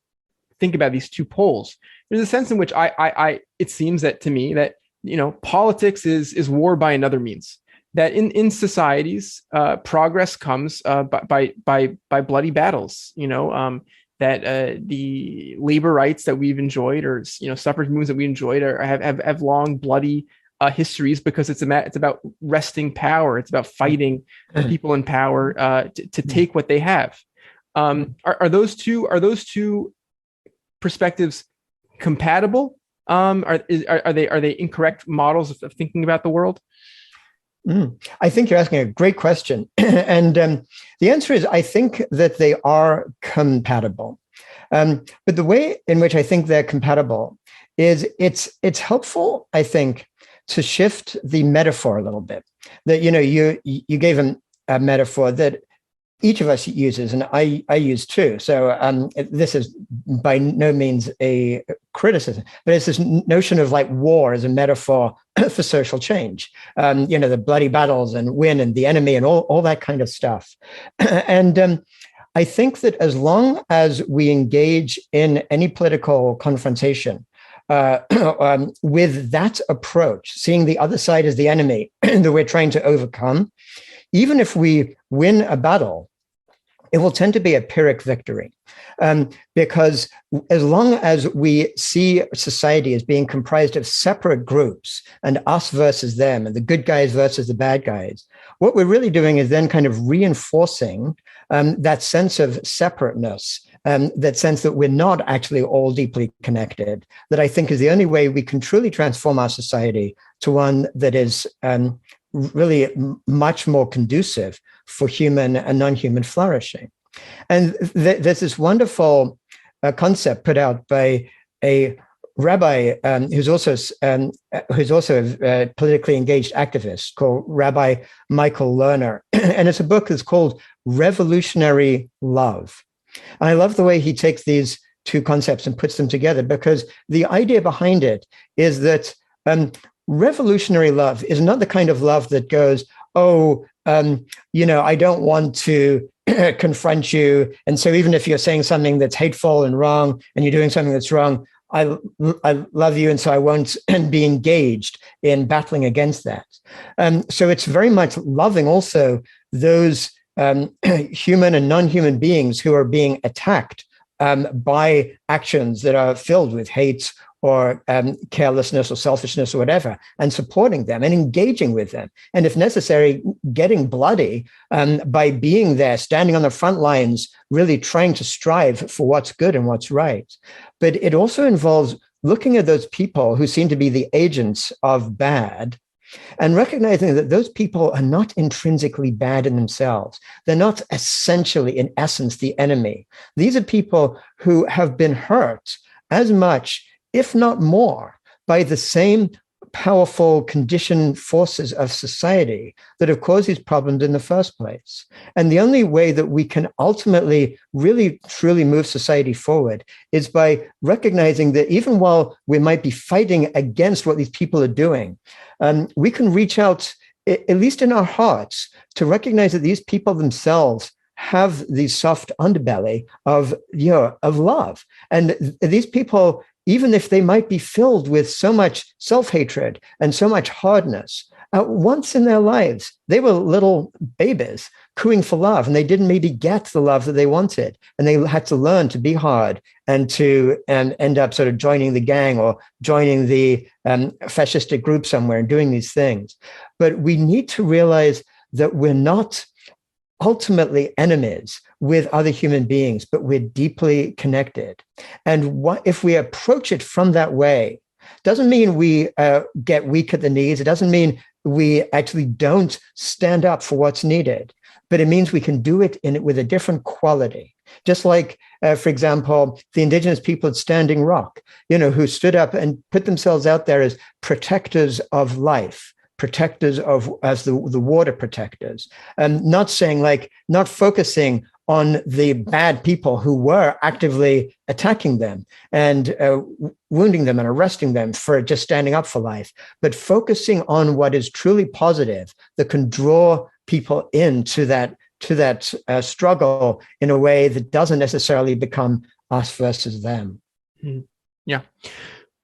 think about these two poles. There's a sense in which it seems that to me that politics is war by another means. That in societies, progress comes by bloody battles. That the labor rights that we've enjoyed, or suffrage movements that we enjoyed, have long bloody histories, because it's about wresting power. It's about fighting the people in power to take what they have. Are those two perspectives compatible? Are they incorrect models of thinking about the world? I think you're asking a great question, and the answer is I think that they are compatible. But the way in which I think they're compatible is it's helpful, I think, to shift the metaphor a little bit. That you gave a metaphor that each of us uses, and I use too. So this is by no means a criticism, but it's this notion of like war as a metaphor for social change. The bloody battles and win and the enemy and all that kind of stuff. And I think that as long as we engage in any political confrontation with that approach, seeing the other side as the enemy that we're trying to overcome, even if we win a battle, it will tend to be a Pyrrhic victory, because as long as we see society as being comprised of separate groups and us versus them and the good guys versus the bad guys, what we're really doing is then kind of reinforcing that sense of separateness, that sense that we're not actually all deeply connected, that I think is the only way we can truly transform our society to one that is really much more conducive for human and non-human flourishing. And there's this wonderful concept put out by a rabbi who's also a politically engaged activist called Rabbi Michael Lerner. And it's a book that's called Revolutionary Love. And I love the way he takes these two concepts and puts them together, because the idea behind it is that revolutionary love is not the kind of love that goes, I don't want to confront you, and so even if you're saying something that's hateful and wrong and you're doing something that's wrong, I love you, and so I won't be engaged in battling against that. So it's very much loving also those human and non-human beings who are being attacked by actions that are filled with hate or carelessness or selfishness or whatever, and supporting them and engaging with them. And if necessary, getting bloody by being there, standing on the front lines, really trying to strive for what's good and what's right. But it also involves looking at those people who seem to be the agents of bad and recognizing that those people are not intrinsically bad in themselves. They're not essentially, in essence, the enemy. These are people who have been hurt as much, if not more, by the same powerful conditioned forces of society that have caused these problems in the first place. And the only way that we can ultimately really, truly move society forward is by recognizing that even while we might be fighting against what these people are doing, we can reach out, at least in our hearts, to recognize that these people themselves have the soft underbelly of love. And these people, even if they might be filled with so much self-hatred and so much hardness, once in their lives, they were little babies cooing for love, and they didn't maybe get the love that they wanted. And they had to learn to be hard and to end up sort of joining the gang or joining the fascistic group somewhere and doing these things. But we need to realize that we're not ultimately enemies with other human beings, but we're deeply connected. And if we approach it from that way, doesn't mean we get weak at the knees. It doesn't mean we actually don't stand up for what's needed, but it means we can do it with a different quality. Just like, for example, the indigenous people at Standing Rock, who stood up and put themselves out there as protectors of life, protectors as the water protectors, and not focusing on the bad people who were actively attacking them and wounding them and arresting them for just standing up for life, but focusing on what is truly positive that can draw people into that struggle in a way that doesn't necessarily become us versus them. Yeah.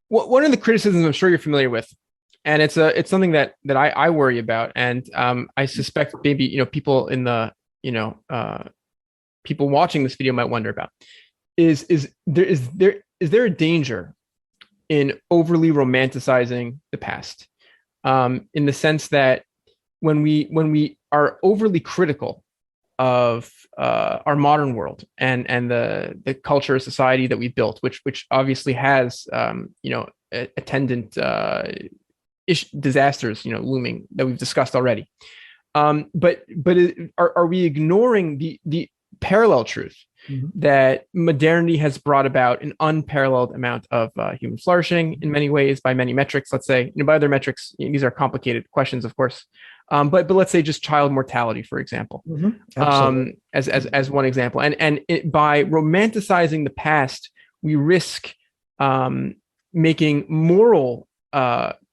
One of the criticisms I'm sure you're familiar with, and it's something that I worry about, and I suspect maybe people in the people watching this video might wonder about, is there a danger in overly romanticizing the past, in the sense that when we are overly critical of our modern world and the culture, society that we've built, which obviously has attendant disasters looming that we've discussed already, but are we ignoring the parallel truth that modernity has brought about an unparalleled amount of human flourishing in many ways, by many metrics? Let's say, by other metrics, these are complicated questions, of course, but let's say just child mortality, for example, as one example. And by romanticizing the past, we risk making moral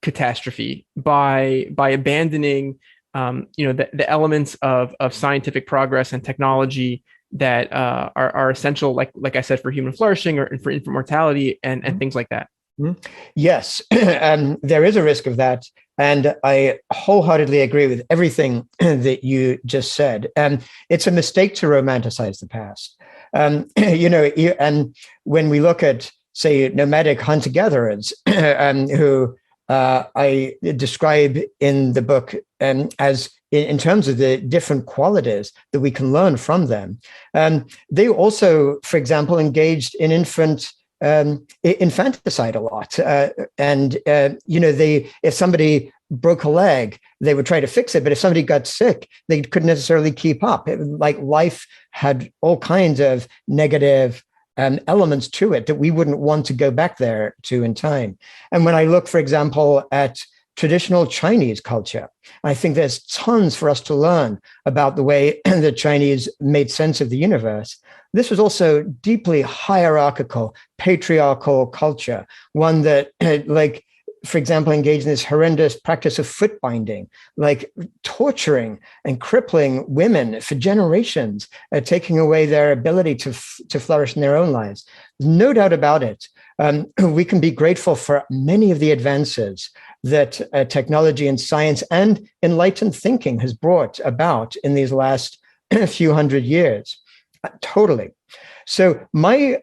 catastrophe by abandoning the elements of scientific progress and technology that are essential, like I said, for human flourishing or for infant mortality and things like that. Yes, there is a risk of that. And I wholeheartedly agree with everything that you just said. It's a mistake to romanticize the past. And when we look at, say, nomadic hunter-gatherers who I describe in the book as in terms of the different qualities that we can learn from them. They also, for example, engaged in infanticide a lot. If somebody broke a leg, they would try to fix it. But if somebody got sick, they couldn't necessarily keep up. Life had all kinds of negative elements to it that we wouldn't want to go back there to in time. And when I look, for example, at traditional Chinese culture, I think there's tons for us to learn about the way the Chinese made sense of the universe. This was also deeply hierarchical, patriarchal culture, one that, for example, engaged in this horrendous practice of foot binding, like torturing and crippling women for generations, taking away their ability to flourish in their own lives. No doubt about it. We can be grateful for many of the advances that technology and science and enlightened thinking has brought about in these last few hundred years. Totally. So my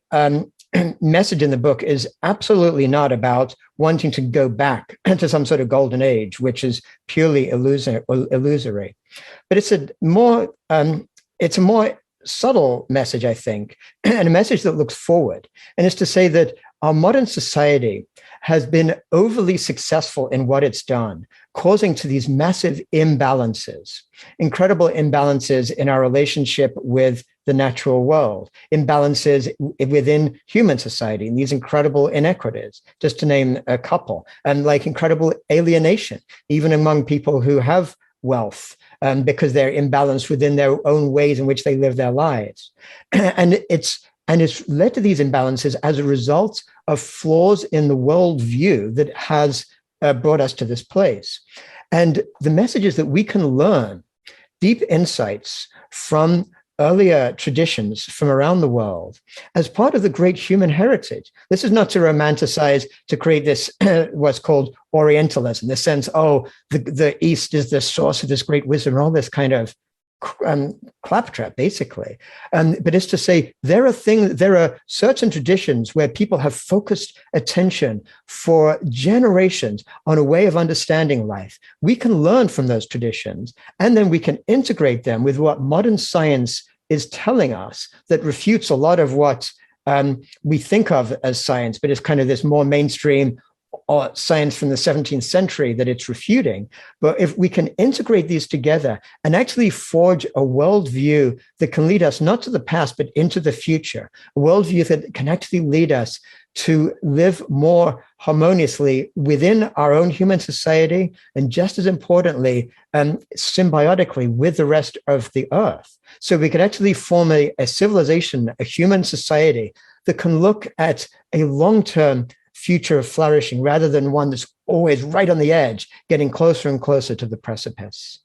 message in the book is absolutely not about wanting to go back to some sort of golden age, which is purely illusory. But it's a more subtle message, I think, and a message that looks forward. And it's to say that our modern society has been overly successful in what it's done, causing to these massive imbalances, incredible imbalances in our relationship with the natural world, imbalances within human society, and these incredible inequities, just to name a couple, and like incredible alienation, even among people who have wealth, because they're imbalanced within their own ways in which they live their lives. And it's led to these imbalances as a result of flaws in the worldview that has brought us to this place. And the message is that we can learn deep insights from earlier traditions from around the world as part of the great human heritage. This is not to romanticize, to create this, what's called Orientalism, the sense, the East is the source of this great wisdom, all this kind of claptrap, basically. But it's to say there are certain traditions where people have focused attention for generations on a way of understanding life. We can learn from those traditions, and then we can integrate them with what modern science is telling us that refutes a lot of what we think of as science, but it's kind of this more mainstream science from the 17th century that it's refuting. But if we can integrate these together and actually forge a worldview that can lead us not to the past, but into the future, a worldview that can actually lead us to live more harmoniously within our own human society, and just as importantly, symbiotically with the rest of the earth. So we can actually form a civilization, a human society that can look at a long-term future of flourishing rather than one that's always right on the edge, getting closer and closer to the precipice.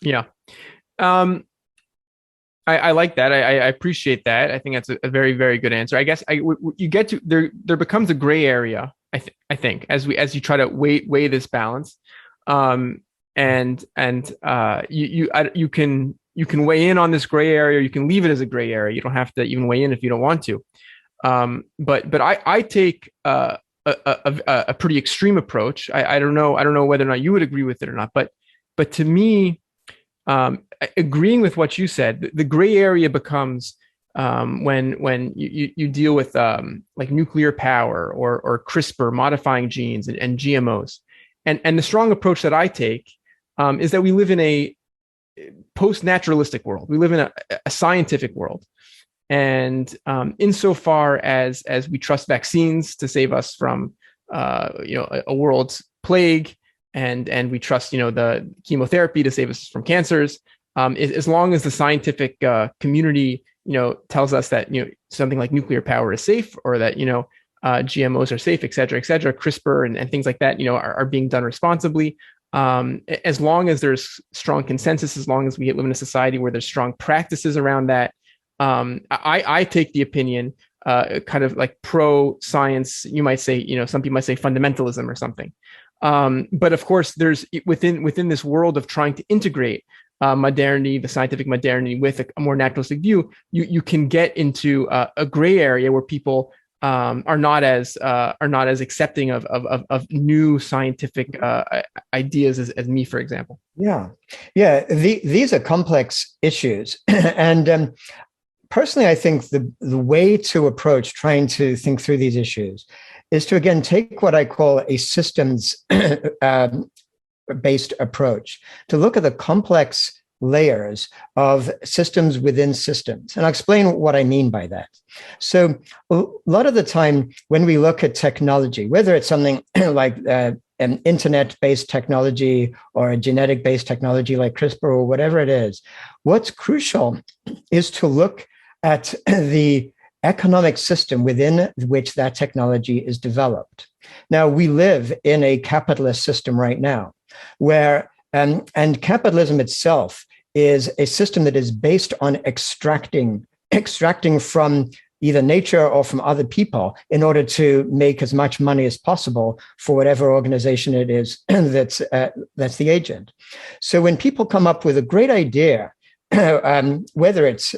Yeah. I like that. I appreciate that. I think that's a very, very good answer. I guess you get to there becomes a gray area. I think as you try to weigh this balance, you can weigh in on this gray area. You can leave it as a gray area. You don't have to even weigh in if you don't want to. But I take a pretty extreme approach. I don't know whether or not you would agree with it or not. But to me, agreeing with what you said, the gray area becomes when you deal with like nuclear power or CRISPR modifying genes and GMOs. And the strong approach that I take is that we live in a post-naturalistic world. We live in a scientific world. And insofar as we trust vaccines to save us from a world's plague, and we trust the chemotherapy to save us from cancers, as long as the scientific community tells us that something like nuclear power is safe, or that GMOs are safe, et cetera, CRISPR and things like that are being done responsibly. As long as there's strong consensus, as long as we live in a society where there's strong practices around that, I take the opinion, kind of like pro-science. You might say, some people might say fundamentalism or something. But of course, there's within this world of trying to integrate modernity, the scientific modernity, with a more naturalistic view, you can get into a gray area where people are not as accepting of new scientific ideas as me, for example. Yeah. These are complex issues, and personally, I think the way to approach trying to think through these issues is to, again, take what I call a systems based approach, to look at the complex layers of systems within systems. And I'll explain what I mean by that. So a lot of the time when we look at technology, whether it's something like an internet-based technology or a genetic-based technology like CRISPR or whatever it is, what's crucial is to look at the economic system within which that technology is developed. Now, we live in a capitalist system right now, where and capitalism itself is a system that is based on extracting from either nature or from other people in order to make as much money as possible for whatever organization it is that's the agent. So when people come up with a great idea whether it's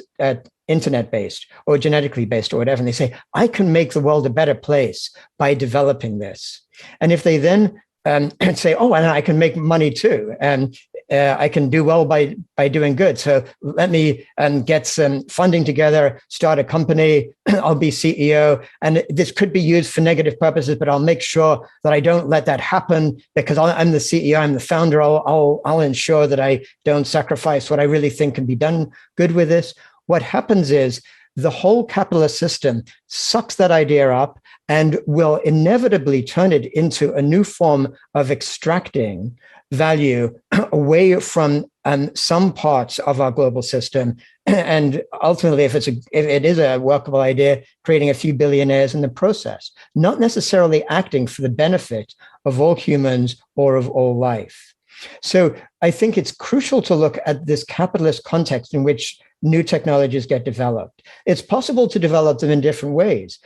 internet-based or genetically based or whatever, and they say, I can make the world a better place by developing this. And if they then say, oh, and I can make money too, and I can do well by doing good. So let me get some funding together, start a company, I'll be CEO. And this could be used for negative purposes, but I'll make sure that I don't let that happen because I'm the CEO, I'm the founder. I'll ensure that I don't sacrifice what I really think can be done good with this. What happens is the whole capitalist system sucks that idea up and will inevitably turn it into a new form of extracting value away from some parts of our global system. And ultimately, if it is a workable idea, creating a few billionaires in the process, not necessarily acting for the benefit of all humans or of all life. So I think it's crucial to look at this capitalist context in which new technologies get developed. It's possible to develop them in different ways.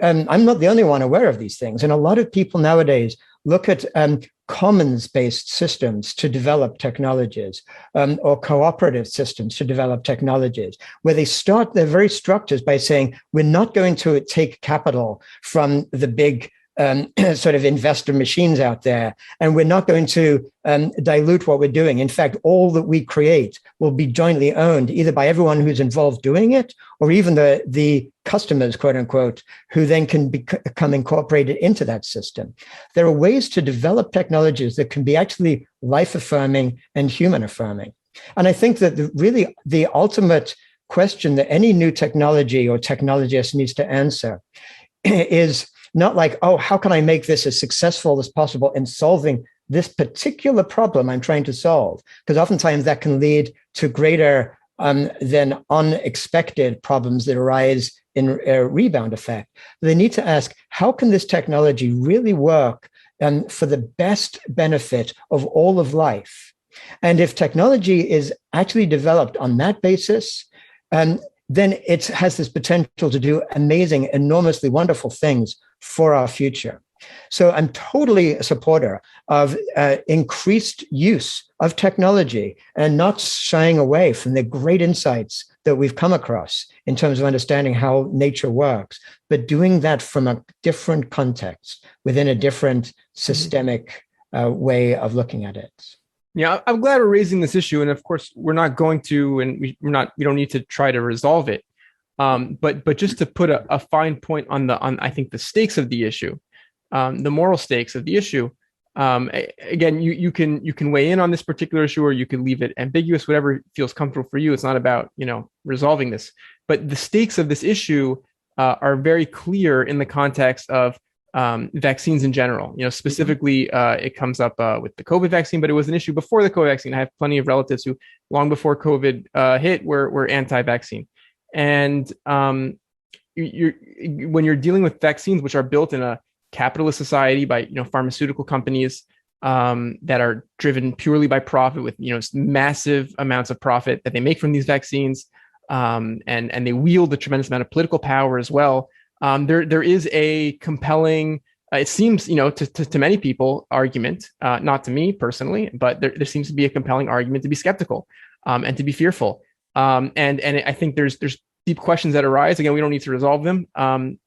I'm not the only one aware of these things. And a lot of people nowadays look at commons-based systems to develop technologies or cooperative systems to develop technologies, where they start their very structures by saying, we're not going to take capital from the big sort of investor machines out there. And we're not going to dilute what we're doing. In fact, all that we create will be jointly owned, either by everyone who's involved doing it, or even the customers, quote unquote, who then can become incorporated into that system. There are ways to develop technologies that can be actually life-affirming and human-affirming. And I think that really the ultimate question that any new technology or technologist needs to answer is not like, oh, how can I make this as successful as possible in solving this particular problem I'm trying to solve? Because oftentimes that can lead to greater than unexpected problems that arise in a rebound effect. They need to ask, how can this technology really work for the best benefit of all of life? And if technology is actually developed on that basis, then it has this potential to do amazing, enormously wonderful things for our future. So I'm totally a supporter of increased use of technology and not shying away from the great insights that we've come across in terms of understanding how nature works, but doing that from a different context within a different systemic way of looking at it. Yeah, I'm glad we're raising this issue, and of course, we're not going to, and we don't need to try to resolve it. But just to put a fine point on I think the stakes of the issue, the moral stakes of the issue. Again, you can weigh in on this particular issue, or you can leave it ambiguous, whatever feels comfortable for you. It's not about resolving this, but the stakes of this issue are very clear in the context of vaccines in general. Specifically, it comes up with the COVID vaccine, but it was an issue before the COVID vaccine. I have plenty of relatives who, long before COVID hit, were anti-vaccine. And when you're dealing with vaccines, which are built in a capitalist society by pharmaceutical companies that are driven purely by profit, with massive amounts of profit that they make from these vaccines, and they wield a tremendous amount of political power as well. There is a compelling, it seems, to many people, argument, not to me personally, but there seems to be a compelling argument to be skeptical and to be fearful. And I think there's deep questions that arise. Again, we don't need to resolve them.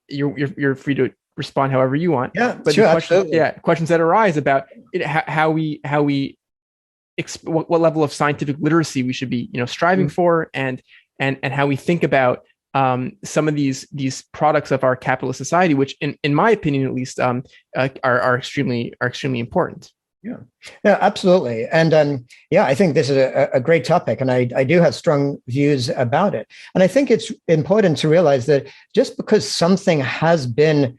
You're free to respond however you want. Yeah, but sure, absolutely. Questions that arise about what level of scientific literacy we should be striving for, and how we think about some of these products of our capitalist society, which in my opinion at least are extremely important. Yeah, absolutely. And I think this is a great topic, and I do have strong views about it. And I think it's important to realize that just because something has been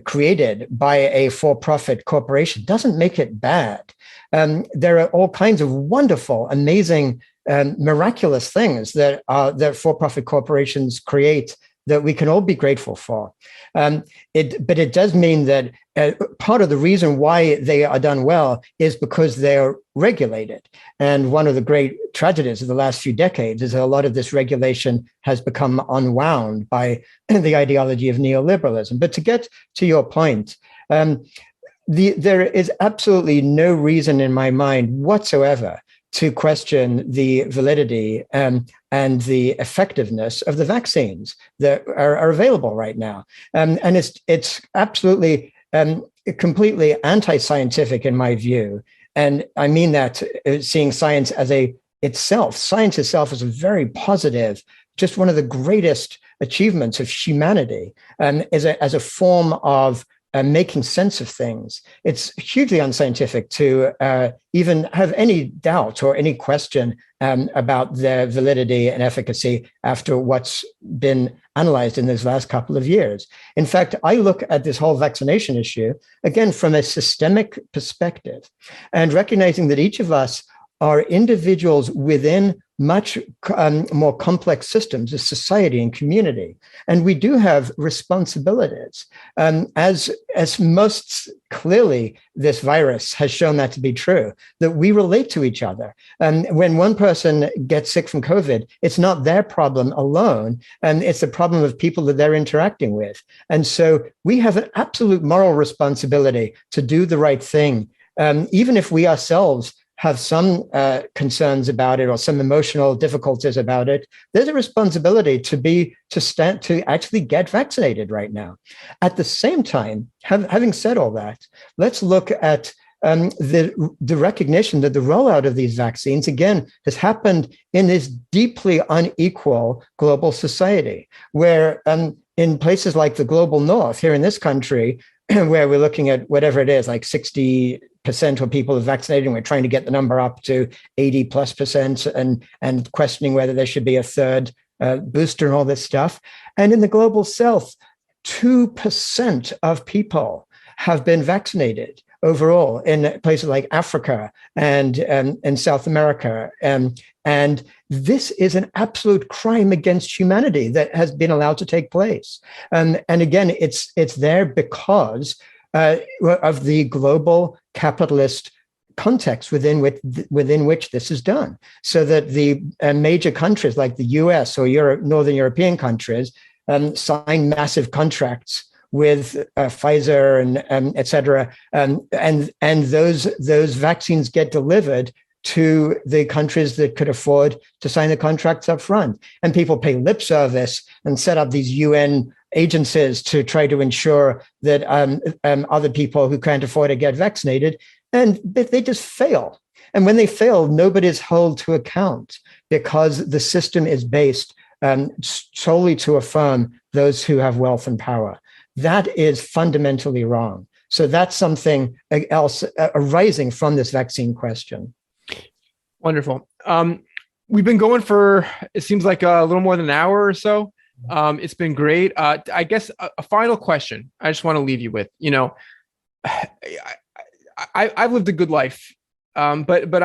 created by a for-profit corporation doesn't make it bad. There are all kinds of wonderful, amazing, miraculous things that for-profit corporations create that we can all be grateful for. But it does mean that part of the reason why they are done well is because they're regulated. And one of the great tragedies of the last few decades is that a lot of this regulation has become unwound by the ideology of neoliberalism. But to get to your point, there is absolutely no reason in my mind whatsoever to question the validity and the effectiveness of the vaccines that are available right now. And it's absolutely completely anti-scientific in my view. And I mean that seeing science as science itself is a very positive, just one of the greatest achievements of humanity, as a form of making sense of things. It's hugely unscientific to even have any doubt or any question about their validity and efficacy after what's been analyzed in these last couple of years. In fact, I look at this whole vaccination issue, again, from a systemic perspective, and recognizing that each of us are individuals within much more complex systems of society and community. And we do have responsibilities. As most clearly, this virus has shown that to be true, that we relate to each other. When one person gets sick from COVID, it's not their problem alone, and it's the problem of people that they're interacting with. And so we have an absolute moral responsibility to do the right thing, even if we ourselves have some concerns about it or some emotional difficulties about it. There's a responsibility to actually get vaccinated right now. At the same time, having said all that, let's look at the recognition that the rollout of these vaccines, again, has happened in this deeply unequal global society, where in places like the global north, here in this country, where we're looking at whatever it is, like 60% of people are vaccinated, and we're trying to get the number up to 80+%, and questioning whether there should be a third booster and all this stuff. And in the global south, 2% of people have been vaccinated overall in places like Africa and South America. And this is an absolute crime against humanity that has been allowed to take place. And again, it's there because of the global capitalist context within which this is done. So that the major countries like the US or Northern European countries sign massive contracts with Pfizer and et cetera, and those vaccines get delivered to the countries that could afford to sign the contracts up front. And people pay lip service and set up these UN agencies to try to ensure that other people who can't afford to get vaccinated, and they just fail. And when they fail, nobody's held to account because the system is based solely to affirm those who have wealth and power. That is fundamentally wrong. So that's something else arising from this vaccine question. Wonderful. We've been going for, it seems like a little more than an hour or so. It's been great. I guess a final question I just want to leave you with. You know, I've lived a good life, but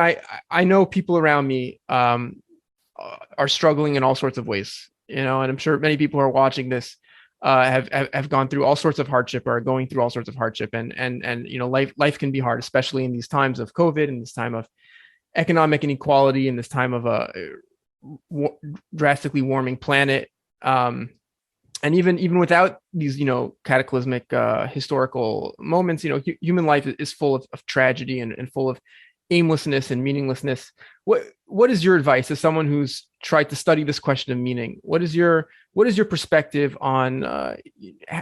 I know people around me are struggling in all sorts of ways. You know, and I'm sure many people who are watching this have gone through all sorts of hardship or are going through all sorts of hardship, and you know, life can be hard, especially in these times of COVID and this time of economic inequality and this time of a drastically warming planet. And even without these, you know, cataclysmic historical moments, you know, human life is full of tragedy and full of aimlessness and meaninglessness. What is your advice as someone who's tried to study this question of meaning? What is your perspective on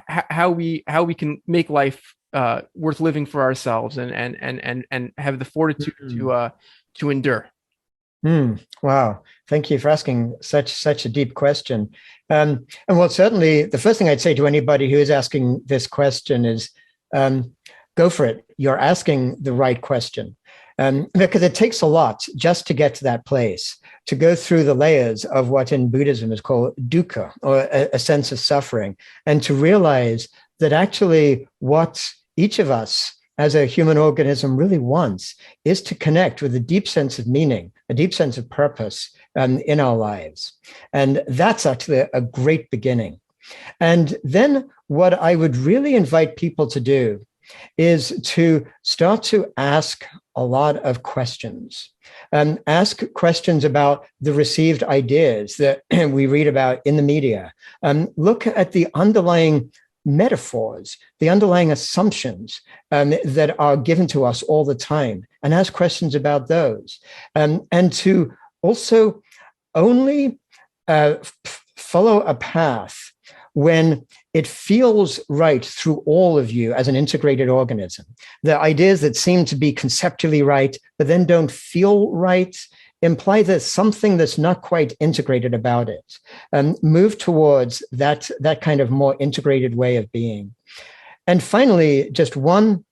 how we can make life worth living for ourselves and have the fortitude to endure? Wow. Thank you for asking such a deep question. And well, certainly the first thing I'd say to anybody who is asking this question is go for it. You're asking the right question. Because it takes a lot just to get to that place, to go through the layers of what in Buddhism is called dukkha, or a sense of suffering, and to realize that actually what each of us as a human organism really wants is to connect with a deep sense of meaning, a deep sense of purpose in our lives. And that's actually a great beginning. And then what I would really invite people to do is to start to ask a lot of questions. Ask questions about the received ideas that we read about in the media. Look at the underlying metaphors, the underlying assumptions that are given to us all the time, and ask questions about those. And to also only follow a path when it feels right through all of you as an integrated organism. The ideas that seem to be conceptually right, but then don't feel right, imply there's something that's not quite integrated about it. Move towards that kind of more integrated way of being. And finally, just one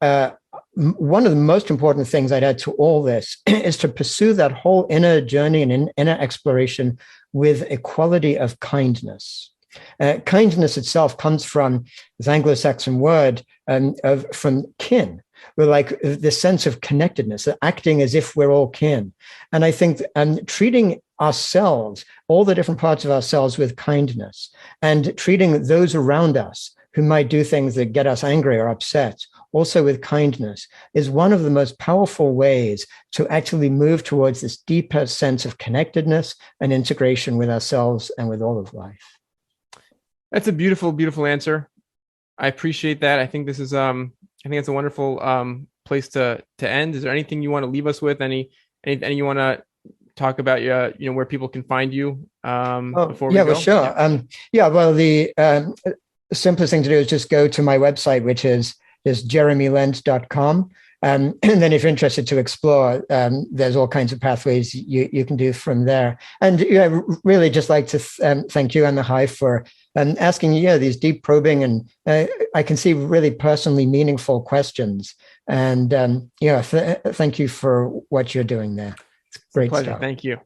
of the most important things I'd add to all this is to pursue that whole inner journey and inner exploration with a quality of kindness. Kindness itself comes from this Anglo-Saxon word from kin. We're like the sense of connectedness, acting as if we're all kin. And I think treating ourselves, all the different parts of ourselves, with kindness, and treating those around us who might do things that get us angry or upset, also with kindness, is one of the most powerful ways to actually move towards this deeper sense of connectedness and integration with ourselves and with all of life. That's a beautiful, beautiful answer. I appreciate that. I think this is I think it's a wonderful place to end. Is there anything you want to leave us with? Anything you want to talk about? Where people can find you before we go? Well, sure. Well, the simplest thing to do is just go to my website, which is jeremylent.com. And then if you're interested to explore, there's all kinds of pathways you can do from there. And really just like to thank you and the Hive for asking these deep probing and I can see really personally meaningful questions. And thank you for what you're doing there. It's great pleasure. stuff. Thank you.